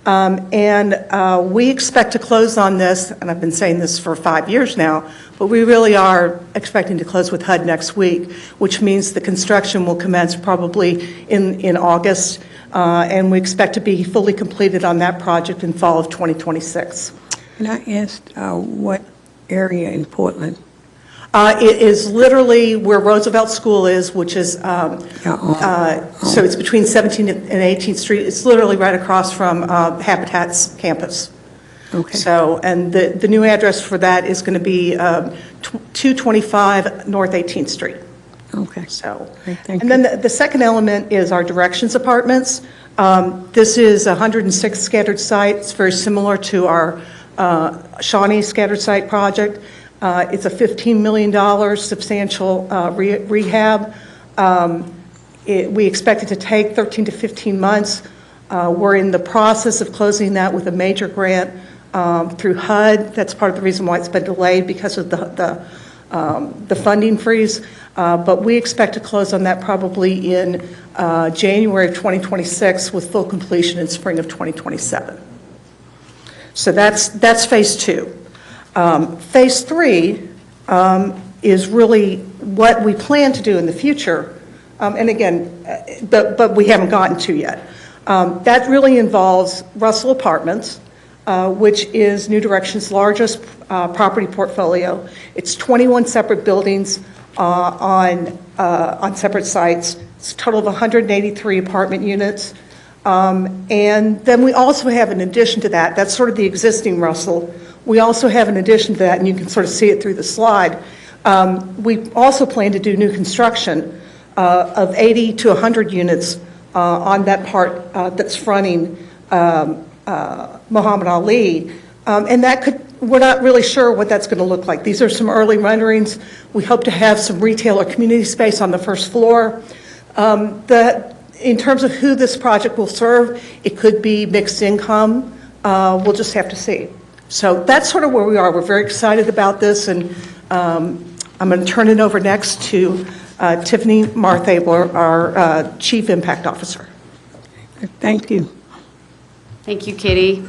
Speaker 9: And we expect to close on this, and I've been saying this for 5 years now, but we really are expecting to close with HUD next week, which means the construction will commence probably in August. And we expect to be fully completed on that project in fall of 2026.
Speaker 1: Can I ask what area in Portland?
Speaker 9: It is literally where Roosevelt School is, which is, so it's between 17th and 18th Street. It's literally right across from Habitat's campus.
Speaker 1: Okay.
Speaker 9: So, and the new address for that is going to be 225 North 18th Street.
Speaker 1: Okay.
Speaker 9: So,
Speaker 1: Thank
Speaker 9: and then the second element is our Directions Apartments. This is 106 scattered sites, very similar to our Shawnee scattered site project. It's a $15 million substantial rehab. We expect it to take 13 to 15 months. We're in the process of closing that with a major grant through HUD. That's part of the reason why it's been delayed, because of the funding freeze. But we expect to close on that probably in January of 2026 with full completion in spring of 2027. So that's phase two. Phase three is really what we plan to do in the future, and again, but we haven't gotten to yet. That really involves Russell Apartments, which is New Directions' largest property portfolio. It's 21 separate buildings on separate sites. It's a total of 183 apartment units. And then we also have, in addition to that, that's sort of the existing Russell. We also have, in addition to that, and you can sort of see it through the slide, we also plan to do new construction of 80 to 100 units on that part that's fronting Muhammad Ali. And that could, we're not really sure what that's going to look like. These are some early renderings. We hope to have some retail or community space on the first floor. In terms of who this project will serve, it could be mixed income. We'll just have to see. So that's sort of where we are. We're very excited about this, and I'm going to turn it over next to Tiffany Marthabler, our Chief Impact Officer.
Speaker 1: Thank you.
Speaker 10: Thank you, Kitty.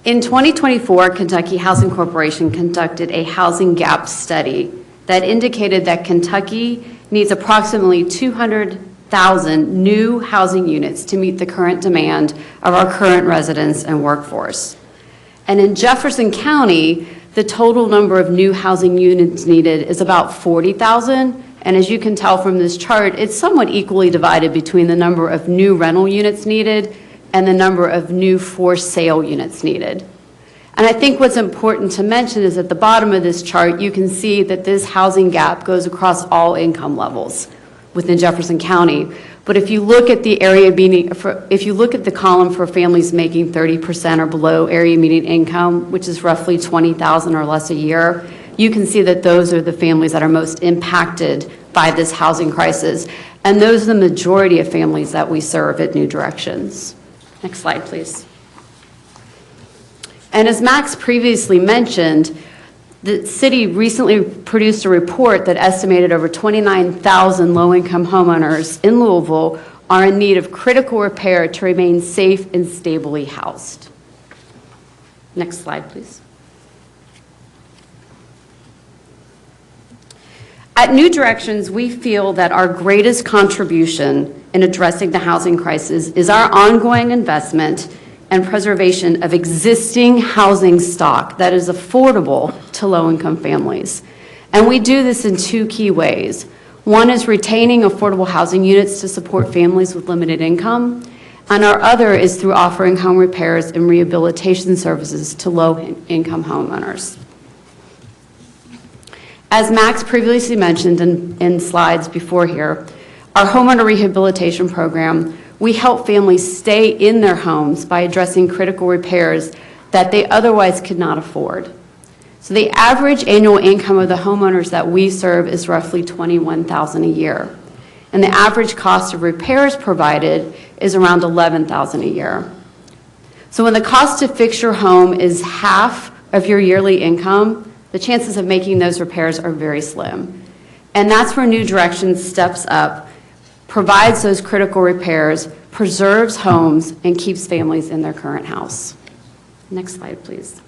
Speaker 10: In 2024, Kentucky Housing Corporation conducted a housing gap study that indicated that Kentucky needs approximately 200,000 new housing units to meet the current demand of our current residents and workforce. And in Jefferson County, the total number of new housing units needed is about 40,000. And as you can tell from this chart, it's somewhat equally divided between the number of new rental units needed and the number of new for sale units needed. And I think what's important to mention is at the bottom of this chart, you can see that this housing gap goes across all income levels within Jefferson County. But if you look at the if you look at the column for families making 30% or below area median income, which is roughly 20,000 or less a year, you can see that those are the families that are most impacted by this housing crisis. And those are the majority of families that we serve at New Directions. Next slide, please. And as Max previously mentioned, the city recently produced a report that estimated over 29,000 low-income homeowners in Louisville are in need of critical repair to remain safe and stably housed. Next slide, please. At New Directions, we feel that our greatest contribution in addressing the housing crisis is our ongoing investment and preservation of existing housing stock that is affordable to low-income families. And we do this in two key ways. One is retaining affordable housing units to support families with limited income, and our other is through offering home repairs and rehabilitation services to low-income homeowners. As Max previously mentioned in slides before here, our homeowner rehabilitation program, we help families stay in their homes by addressing critical repairs that they otherwise could not afford. So the average annual income of the homeowners that we serve is roughly $21,000 a year. And the average cost of repairs provided is around $11,000 a year. So when the cost to fix your home is half of your yearly income, the chances of making those repairs are very slim. And that's where New Directions steps up, provides those critical repairs, preserves homes, and keeps families in their current house. Next slide, please.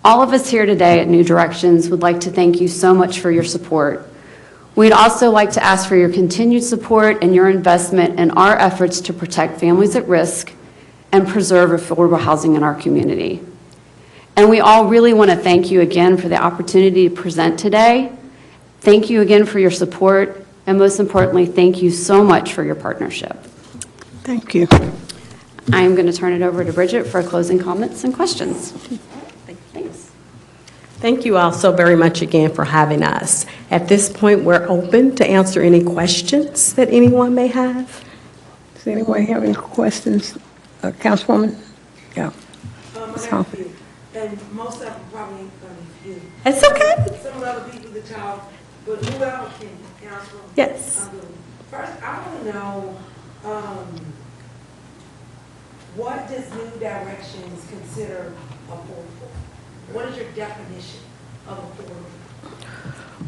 Speaker 10: All of us here today at New Directions would like to thank you so much for your support. We'd also like to ask for your continued support and your investment in our efforts to protect families at risk and preserve affordable housing in our community. And we all really want to thank you again for the opportunity to present today. Thank you again for your support, and most importantly, thank you so much for your partnership.
Speaker 1: Thank you.
Speaker 10: I am going to turn it over to Bridget for closing comments and questions. Thanks.
Speaker 7: Thank you all so very much again for having us. At this point, we're open to answer any questions that anyone may have.
Speaker 1: Does anyone have any questions? Councilwoman? Yeah.
Speaker 6: I got a few, and most of them probably ain't gonna be you.
Speaker 7: It's okay.
Speaker 6: Some of the other people that y'all, but whoever can answer them.
Speaker 7: Yes.
Speaker 6: First, I want to know, what does New Directions consider affordable? What is your definition of affordable?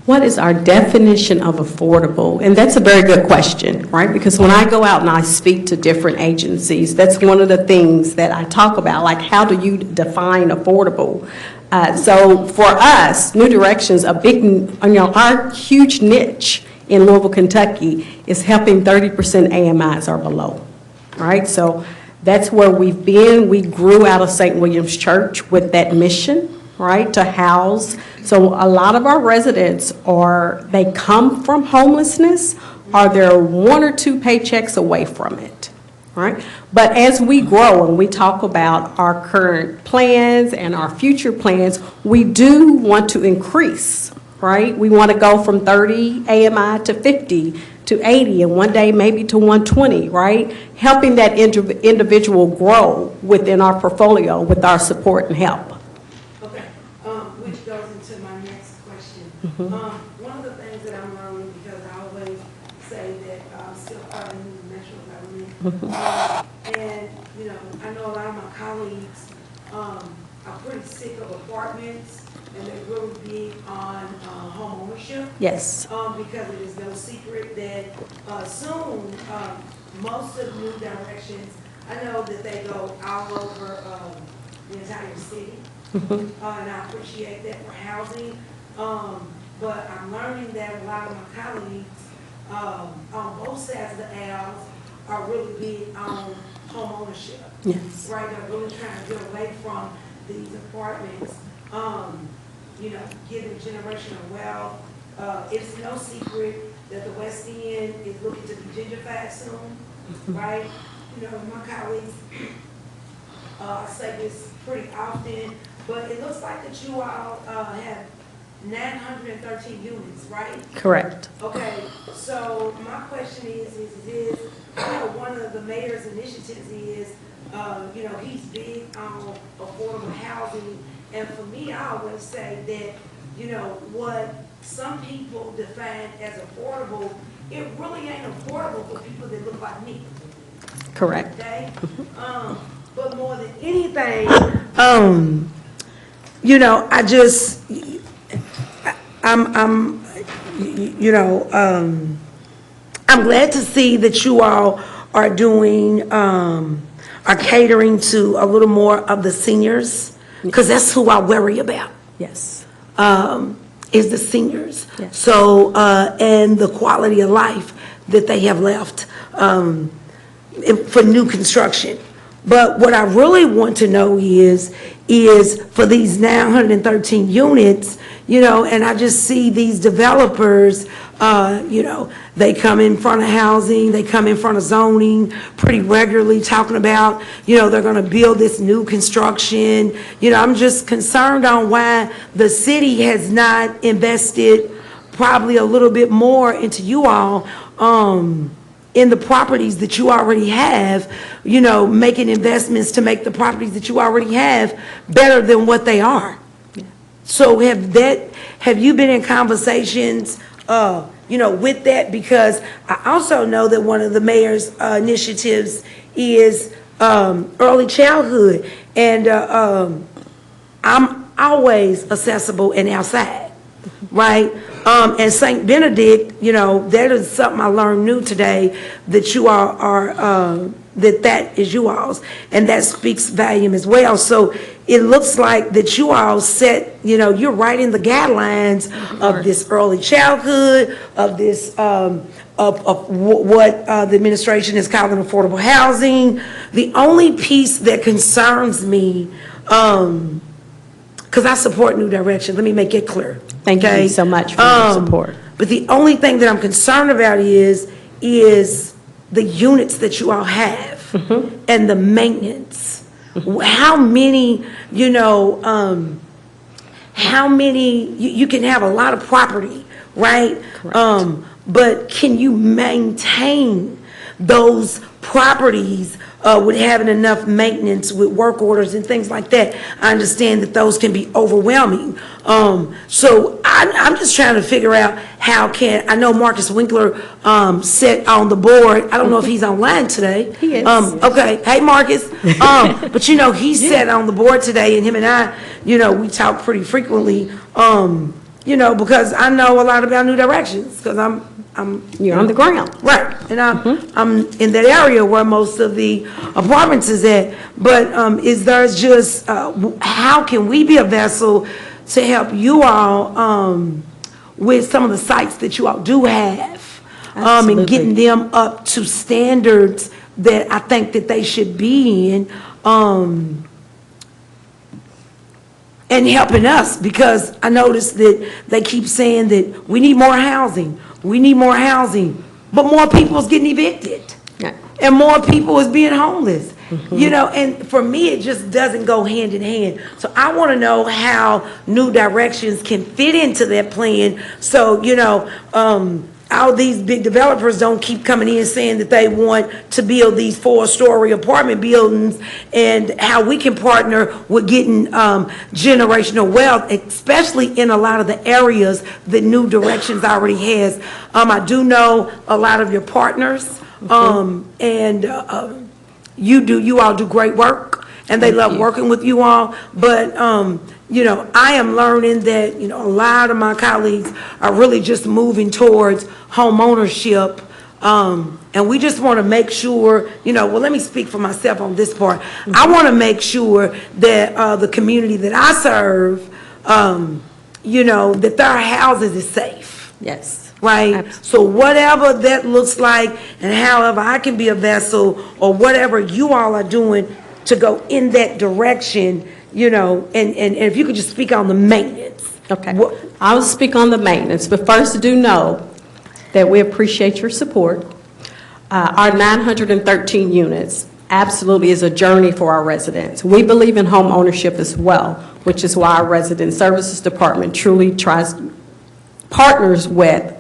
Speaker 7: What is our definition of affordable? And that's a very good question, right? Because when I go out and I speak to different agencies, that's one of the things that I talk about, like how do you define affordable? So for us, New Directions, our huge niche in Louisville, Kentucky is helping 30% AMIs or below, right? So that's where we've been. We grew out of St. William's Church with that mission, right, to house. So a lot of our residents they come from homelessness, or they're one or two paychecks away from it, right? But as we grow and we talk about our current plans and our future plans, we do want to increase, right? We want to go from 30 AMI to 50 to 80, and one day maybe to 120, right? Helping that individual grow within our portfolio with our support and help.
Speaker 6: Okay, which goes into my next question. One of the things that I'm learning, because I always say that I'm still part of the national government, and I know a lot of my colleagues are pretty sick of apartments, and they're really big on home ownership.
Speaker 7: Yes.
Speaker 6: Because it is no secret that soon most of New Directions, I know that they go all over the entire city, and I appreciate that for housing. but I'm learning that a lot of my colleagues on both sides of the aisles are really big on home ownership.
Speaker 7: Yes.
Speaker 6: Right, they're really trying to get away from these apartments, giving generational wealth. It's no secret that the West End is looking to be gentrified soon, right? My colleagues, I say this pretty often, but it looks like that you all have 913 units, right?
Speaker 7: Correct.
Speaker 6: Okay, so my question is one of the mayor's initiatives is, he's big on affordable housing. And for me, I always say that, what some people define as affordable, it really ain't affordable for people that look like me.
Speaker 7: Correct.
Speaker 6: Okay? But more than anything, I'm glad to see that you all are doing, are catering to a little more of the seniors, because that's who I worry about,
Speaker 7: Yes.
Speaker 6: is the seniors.
Speaker 7: Yes.
Speaker 6: So, and the quality of life that they have left for new construction. But what I really want to know is for these 913 units, and I just see these developers, they come in front of housing, they come in front of zoning pretty regularly, talking about, they're gonna build this new construction. I'm just concerned on why the city has not invested probably a little bit more into you all, in the properties that you already have, making investments to make the properties that you already have better than what they are. So have you been in conversations, with that? Because I also know that one of the mayor's initiatives is early childhood, and I'm always accessible and outside, right? And St. Benedict, that is something I learned new today, that you all are, that is you all's, and that speaks volume as well. So it looks like that you all set, you're right in the guidelines of this early childhood, of this, of what the administration is calling affordable housing. The only piece that concerns me, because I support New Direction, let me make it clear.
Speaker 7: Thank you so much for your support.
Speaker 6: But the only thing that I'm concerned about is the units that you all have and the maintenance. How many, you can have a lot of property, right? But can you maintain those properties with having enough maintenance with work orders and things like that? I understand that those can be overwhelming. So I'm just trying to figure out I know Marcus Winkler sat on the board. I don't know if he's online today.
Speaker 7: He is.
Speaker 6: Okay, hey Marcus. But he sat on the board today, and him and I, we talk pretty frequently, because I know a lot about New Directions, because
Speaker 7: You're on the ground.
Speaker 6: Right, and I'm in that area where most of the apartments is at. But is there just, how can we be a vessel to help you all with some of the sites that you all do have? And getting them up to standards that I think that they should be in, and helping us, because I noticed that they keep saying that we need more housing. We need more housing, but more people is getting evicted, and more people is being homeless. And for me, it just doesn't go hand in hand. So I want to know how New Directions can fit into that plan. So all these big developers don't keep coming in saying that they want to build these 4-story apartment buildings, and how we can partner with getting generational wealth, especially in a lot of the areas that New Directions already has. I do know a lot of your partners, and you all do great work, and they love working with you all. But I am learning that a lot of my colleagues are really just moving towards home ownership, and we just want to make sure, well, let me speak for myself on this part. I want to make sure that the community that I serve that their houses is safe,
Speaker 7: Yes.
Speaker 6: right?
Speaker 7: Absolutely.
Speaker 6: So whatever that looks like, and however I can be a vessel, or whatever you all are doing to go in that direction, and if you could just speak on the maintenance.
Speaker 7: Okay.
Speaker 6: What-
Speaker 7: I'll speak on the maintenance, but first do know that we appreciate your support. Our 913 units absolutely is a journey for our residents. We believe in home ownership as well, which is why our Resident Services Department truly partners with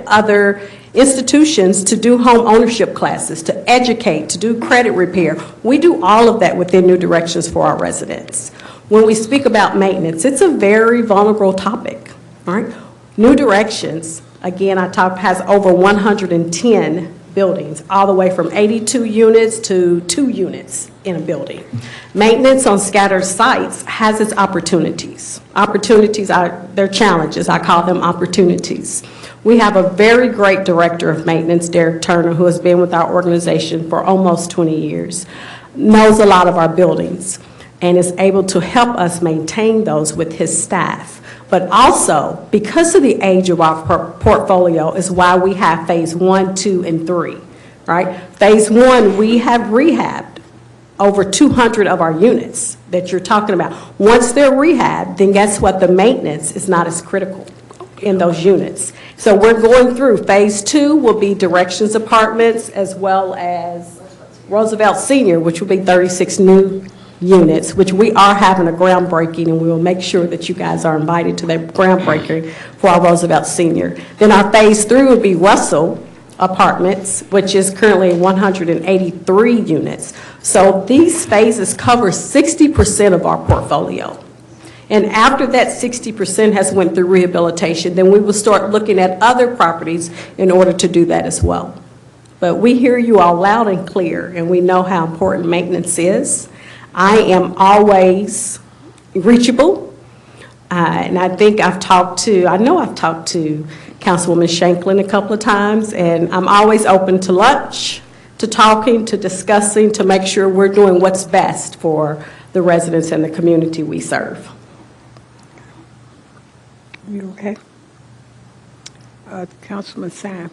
Speaker 7: other institutions to do home ownership classes, to educate, to do credit repair. We do all of that within New Directions for our residents. When we speak about maintenance, it's a very vulnerable topic, right? New Directions, again, has over 110 buildings, all the way from 82 units to 2 units in a building. Maintenance on scattered sites has its opportunities. Opportunities are their challenges. I call them opportunities. We have a very great director of maintenance, Derek Turner, who has been with our organization for almost 20 years, knows a lot of our buildings, and is able to help us maintain those with his staff. But also, because of the age of our portfolio is why we have phase 1, 2, and 3, right? Phase 1, we have rehabbed over 200 of our units that you're talking about. Once they're rehabbed, then guess what? The maintenance is not as critical in those units. So we're going through. Phase 2 will be Directions Apartments as well as Roosevelt Senior, which will be 36 new units, which we are having a groundbreaking, and we will make sure that you guys are invited to that groundbreaking for our Roosevelt Senior. Then our phase 3 will be Russell Apartments, which is currently 183 units. So these phases cover 60% of our portfolio. And after that 60% has went through rehabilitation, then we will start looking at other properties in order to do that as well. But we hear you all loud and clear, and we know how important maintenance is. I am always reachable, and I know I've talked to Councilwoman Shanklin a couple of times, and I'm always open to lunch, to talking, to discussing, to make sure we're doing what's best for the residents and the community we serve.
Speaker 1: You okay? Councilman Sam.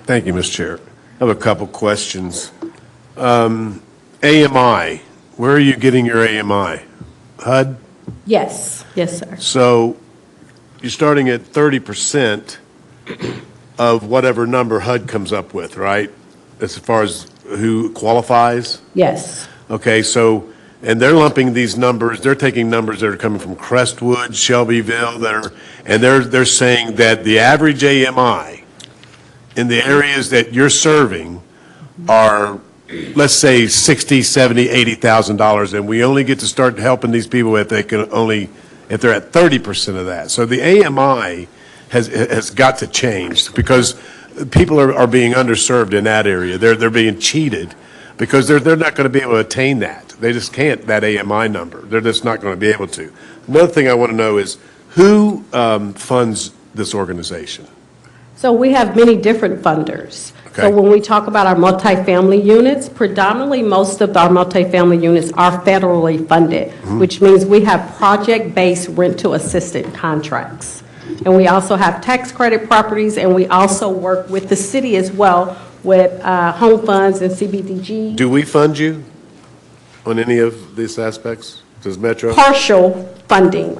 Speaker 11: Thank you, Ms. Chair. I have a couple questions. AMI, where are you getting your AMI? HUD?
Speaker 7: Yes, yes, sir.
Speaker 11: So you're starting at 30% of whatever number HUD comes up with, right? As far as who qualifies?
Speaker 7: Yes.
Speaker 11: Okay, so, and they're lumping these numbers, they're taking numbers that are coming from Crestwood, Shelbyville, they're saying that the average AMI in the areas that you're serving are, let's say, $60,000, $70,000, $80,000, and we only get to start helping these people if they're at 30% of that. So the AMI has got to change, because people are being underserved in that area. They're being cheated because they're not going to be able to attain that. They just can't, that AMI number. They're just not going to be able to. Another thing I want to know is who funds this organization?
Speaker 7: So we have many different funders.
Speaker 11: Okay.
Speaker 7: So when we talk about our multifamily units, predominantly most of our multifamily units are federally funded, which means we have project-based rental-assisted contracts. And we also have tax credit properties, and we also work with the city as well with home funds and CBDG.
Speaker 11: Do we fund you on any of these aspects? Does Metro?
Speaker 7: Partial funding.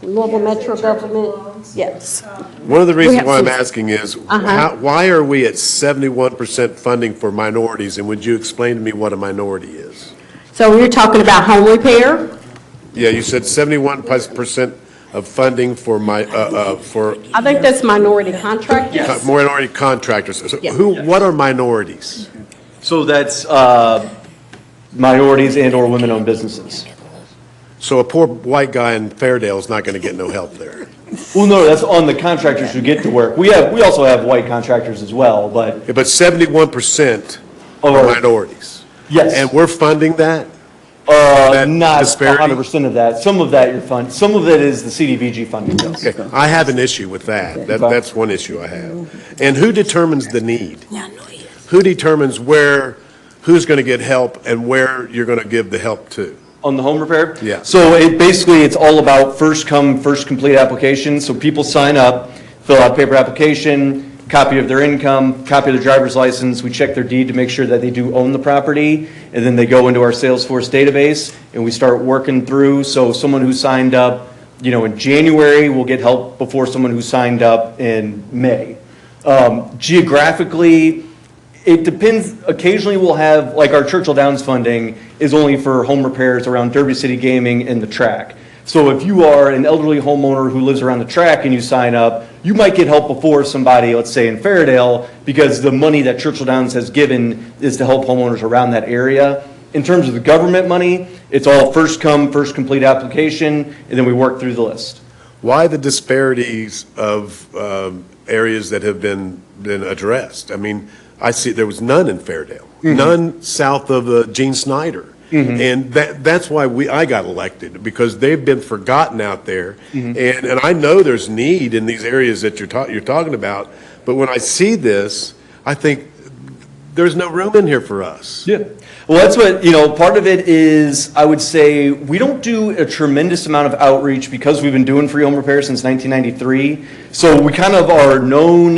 Speaker 7: Louisville Metro government, yes.
Speaker 11: One of the reasons
Speaker 7: have
Speaker 11: why I'm
Speaker 7: some-
Speaker 11: asking is, why are we at 71% funding for minorities? And would you explain to me what a minority is?
Speaker 7: So you're talking about home repair?
Speaker 11: Yeah, you said 71% of funding for
Speaker 7: I think that's minority contractors.
Speaker 11: minority contractors. So
Speaker 7: Yeah.
Speaker 11: what are minorities?
Speaker 8: So that's minorities and/or women-owned businesses.
Speaker 11: So a poor white guy in Fairdale is not going to get no help there.
Speaker 8: Well, no, that's on the contractors who get to work. We also have white contractors as well, but
Speaker 11: Yeah, but 71% are
Speaker 8: Or-
Speaker 11: minorities.
Speaker 8: yes.
Speaker 11: And we're funding that? That
Speaker 8: Not
Speaker 11: disparity?
Speaker 8: 100% of that. Some of that some of it is the CDBG funding. Yes.
Speaker 11: Okay, I have an issue with that. That's one issue I have. And who determines the need? Who determines who's going to get help and where you're going to give the help to?
Speaker 8: On the home repair?
Speaker 11: Yeah.
Speaker 8: So it's all about first come, first complete application. So people sign up, fill out a paper application, copy of their income, copy of their driver's license. We check their deed to make sure that they do own the property. And then they go into our Salesforce database and we start working through. So someone who signed up, in January will get help before someone who signed up in May. Geographically, it depends. Occasionally we'll have, like our Churchill Downs funding is only for home repairs around Derby City Gaming and the track. So if you are an elderly homeowner who lives around the track and you sign up, you might get help before somebody, let's say in Fairdale, because the money that Churchill Downs has given is to help homeowners around that area. In terms of the government money, it's all first come, first complete application, and then we work through the list.
Speaker 11: Why the disparities of areas that have been addressed? I mean, I see there was none in Fairdale, none south of Gene Snyder. And that's why I got elected, because they've been forgotten out there. And I know there's need in these areas that you're talking about, but when I see this, I think there's no room in here for us.
Speaker 8: Yeah. Well, that's what, part of it is, I would say, we don't do a tremendous amount of outreach because we've been doing free home repair since 1993. So we kind of are known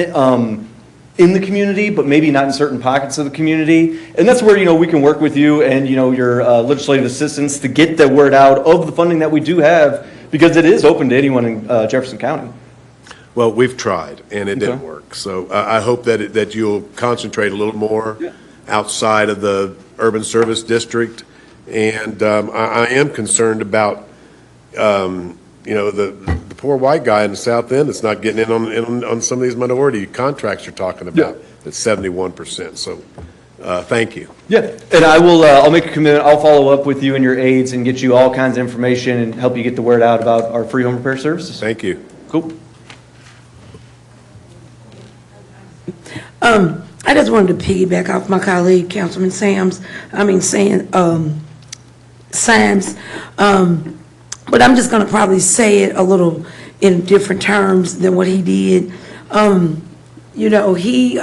Speaker 8: in the community, but maybe not in certain pockets of the community. And that's where, we can work with you and, your legislative assistants to get the word out of the funding that we do have, because it is open to anyone in Jefferson County.
Speaker 11: Well, we've tried, and it didn't work. So I hope that you'll concentrate a little more outside of the urban service district. And I am concerned about, the poor white guy in the south end that's not getting in on some of these minority contracts you're talking about. That's 71%. So thank you.
Speaker 8: Yeah, and I'll make a commitment. I'll follow up with you and your aides and get you all kinds of information and help you get the word out about our free home repair services.
Speaker 11: Thank you.
Speaker 8: Cool.
Speaker 6: I just wanted to piggyback off my colleague, Councilman Sams. But I'm just going to probably say it a little in different terms than what he did. He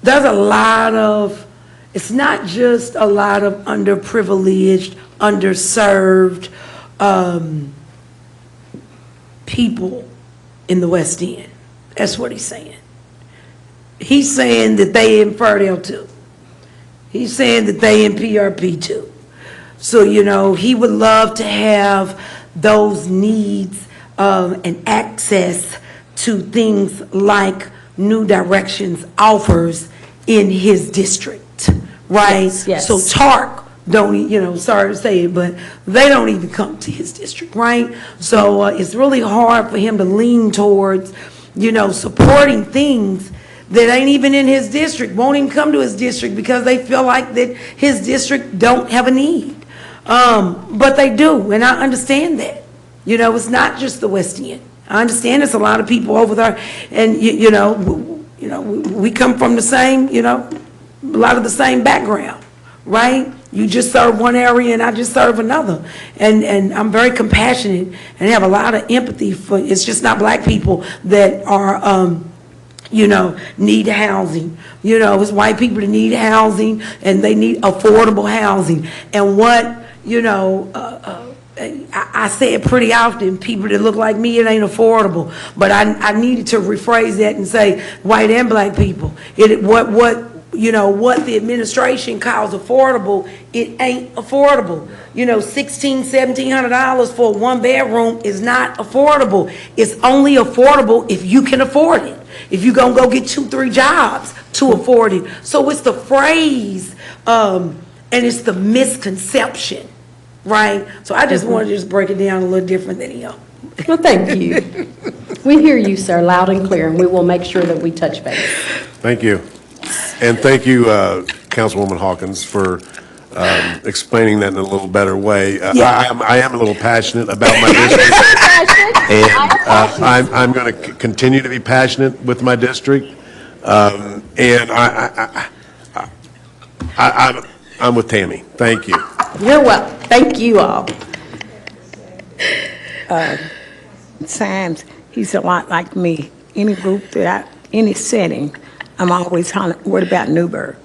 Speaker 6: there's a lot of, it's not just a lot of underprivileged, underserved people in the West End. That's what he's saying. He's saying that they in Fairdale too. He's saying that they in PRP too. So, he would love to have those needs and access to things like New Directions offers in his district, right?
Speaker 7: Yes.
Speaker 6: So TARC don't, sorry to say it, but they don't even come to his district, right? So it's really hard for him to lean towards, supporting things that ain't even in his district, won't even come to his district because they feel like that his district don't have a need. But they do, and I understand that. It's not just the West End. I understand there's a lot of people over there, and we come from the same, a lot of the same background, right? You just serve one area and I just serve another. And I'm very compassionate and have a lot of empathy for, it's just not black people that are, need housing. It's white people that need housing and they need affordable housing. And what, I say it pretty often, people that look like me, it ain't affordable. But I needed to rephrase that and say white and black people. What the administration calls affordable, it ain't affordable. $1,600, $1,700 for a one bedroom is not affordable. It's only affordable if you can afford it. If you're gonna go get 2-3 jobs to afford it. So it's the phrase, and it's the misconception, right? So I just want to just break it down a little different than him.
Speaker 7: Well, thank you. We hear you, sir, loud and clear, and we will make sure that we touch base.
Speaker 11: Thank you. And thank you, Councilwoman Hawkins, for explaining that in a little better way. I am a little passionate about my district. And I'm going to continue to be passionate with my district. And I'm with Tammy. Thank you.
Speaker 7: You're welcome. Thank you all.
Speaker 1: Sams, he's a lot like me. Any group any setting, I'm always hollering, what about Newburgh?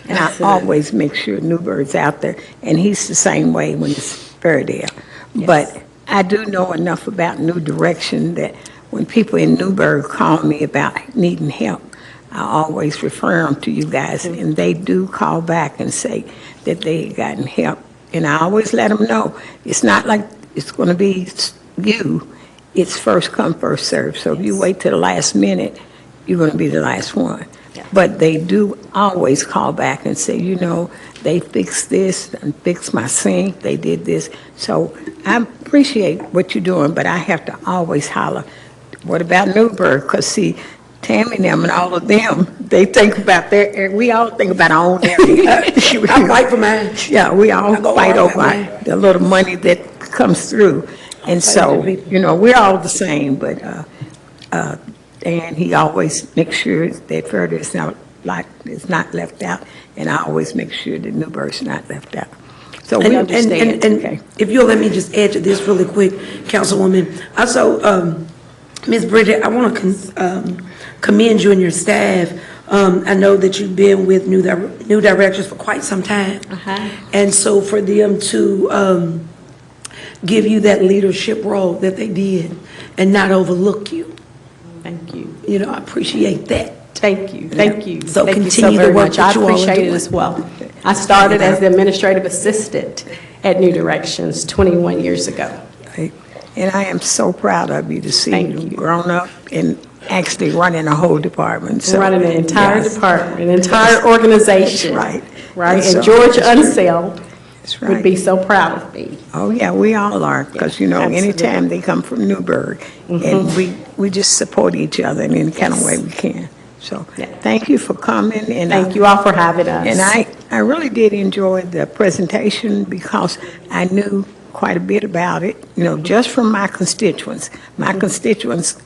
Speaker 1: And I always make sure Newberg's out there, and he's the same way when it's Fairdale. But I do know enough about New Direction that when people in Newberg call me about needing help, I always refer them to you guys, and they do call back and say that they had gotten help. And I always let them know, it's not like it's going to be you, it's first come, first served. So if you wait till the last minute, you're going to be the last one. But they do always call back and say, you know, they fixed this and fixed my sink, they did this. So I appreciate what you're doing, but I have to always holler, what about Newburgh? Because see, Tammy and them and all of them, they think about their, we all think about our own area.
Speaker 6: I fight for mine.
Speaker 1: Yeah, we all fight over the little money that comes through. And so, you know, we're all the same, but Dan, he always makes sure that Further is not left out, and I always make sure that Newburgh's not left out. So we understand.
Speaker 6: And if you'll let me just add to this really quick, Councilwoman. Also, Ms. Bridget, I want to commend you and your staff. I know that you've been with New Directions for quite some time. And so for them to give you that leadership role that they did and not overlook you.
Speaker 7: Thank you.
Speaker 6: You know, I appreciate that.
Speaker 7: Thank you, thank you.
Speaker 6: So
Speaker 7: Thank you
Speaker 6: continue
Speaker 7: very
Speaker 6: the work
Speaker 7: much.
Speaker 6: that you all are
Speaker 7: I appreciate it
Speaker 6: doing.
Speaker 7: as well. I started as the administrative assistant at New Directions 21 years ago.
Speaker 1: And I am so proud of you to see you grown up and actually running a whole department. So,
Speaker 7: Running an entire department, an entire organization.
Speaker 1: Right.
Speaker 7: Right,
Speaker 1: And
Speaker 7: and
Speaker 1: so-
Speaker 7: George Unseld
Speaker 1: That's
Speaker 7: would
Speaker 1: right.
Speaker 7: be so proud of me.
Speaker 1: Oh, yeah, we all are, because, you know,
Speaker 7: Absolutely.
Speaker 1: anytime they come from Newburgh, and we just support each other in any kind of way we can. So, thank you for coming, and
Speaker 7: Thank you all for having us.
Speaker 1: And I really did enjoy the presentation because I knew quite a bit about it, you know, just from my constituents. My constituents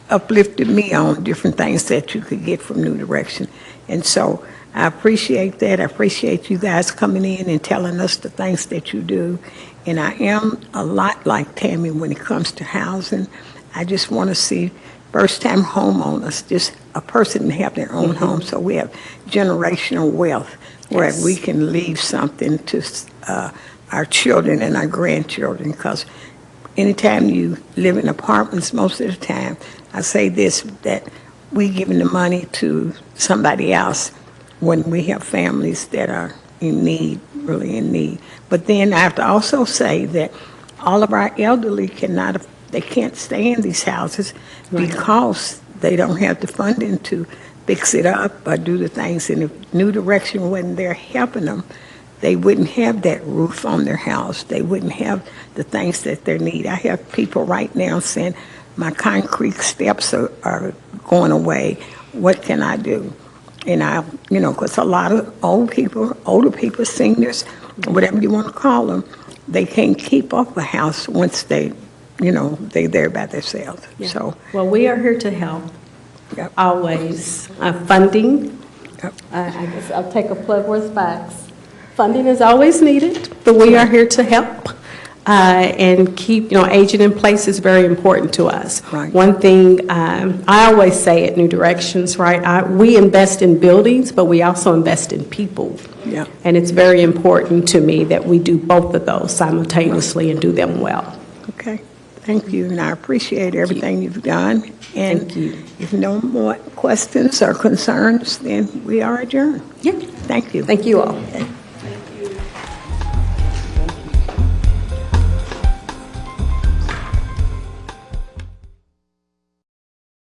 Speaker 1: uplifted me on different things that you could get from New Direction. And so I appreciate that. I appreciate you guys coming in and telling us the things that you do. And I am a lot like Tammy when it comes to housing. I just want to see first-time homeowners, just a person to have their own home, so we have generational wealth where we can leave something to our children and our grandchildren, because anytime you live in apartments, most of the time, I say this, that we giving the money to somebody else when we have families that are in need, really in need. But then I have to also say that all of our elderly they can't stay in these houses because they don't have the funding to fix it up or do the things. And if New Direction wasn't there helping them, they wouldn't have that roof on their house. They wouldn't have the things that they need. I have people right now saying, my concrete steps are going away. What can I do? And I, you know, because a lot of older people, seniors, whatever you want to call them, they can't keep up a house once they're there by themselves.
Speaker 7: Yeah.
Speaker 1: So,
Speaker 7: Well, we are here to help, always. Funding, I guess I'll take a plug where it's facts. Funding is always needed, but we are here to help. And keep, aging in place is very important to us.
Speaker 1: Right.
Speaker 7: One thing I always say at New Directions, right, we invest in buildings, but we also invest in people.
Speaker 1: Yeah.
Speaker 7: And it's very important to me that we do both of those simultaneously and do them well.
Speaker 1: okay, thank you, and I appreciate everything you've done. And
Speaker 7: Thank you.
Speaker 1: if no more questions or concerns, then we are adjourned.
Speaker 7: Yeah.
Speaker 1: Thank you.
Speaker 7: Thank you all.
Speaker 1: Okay.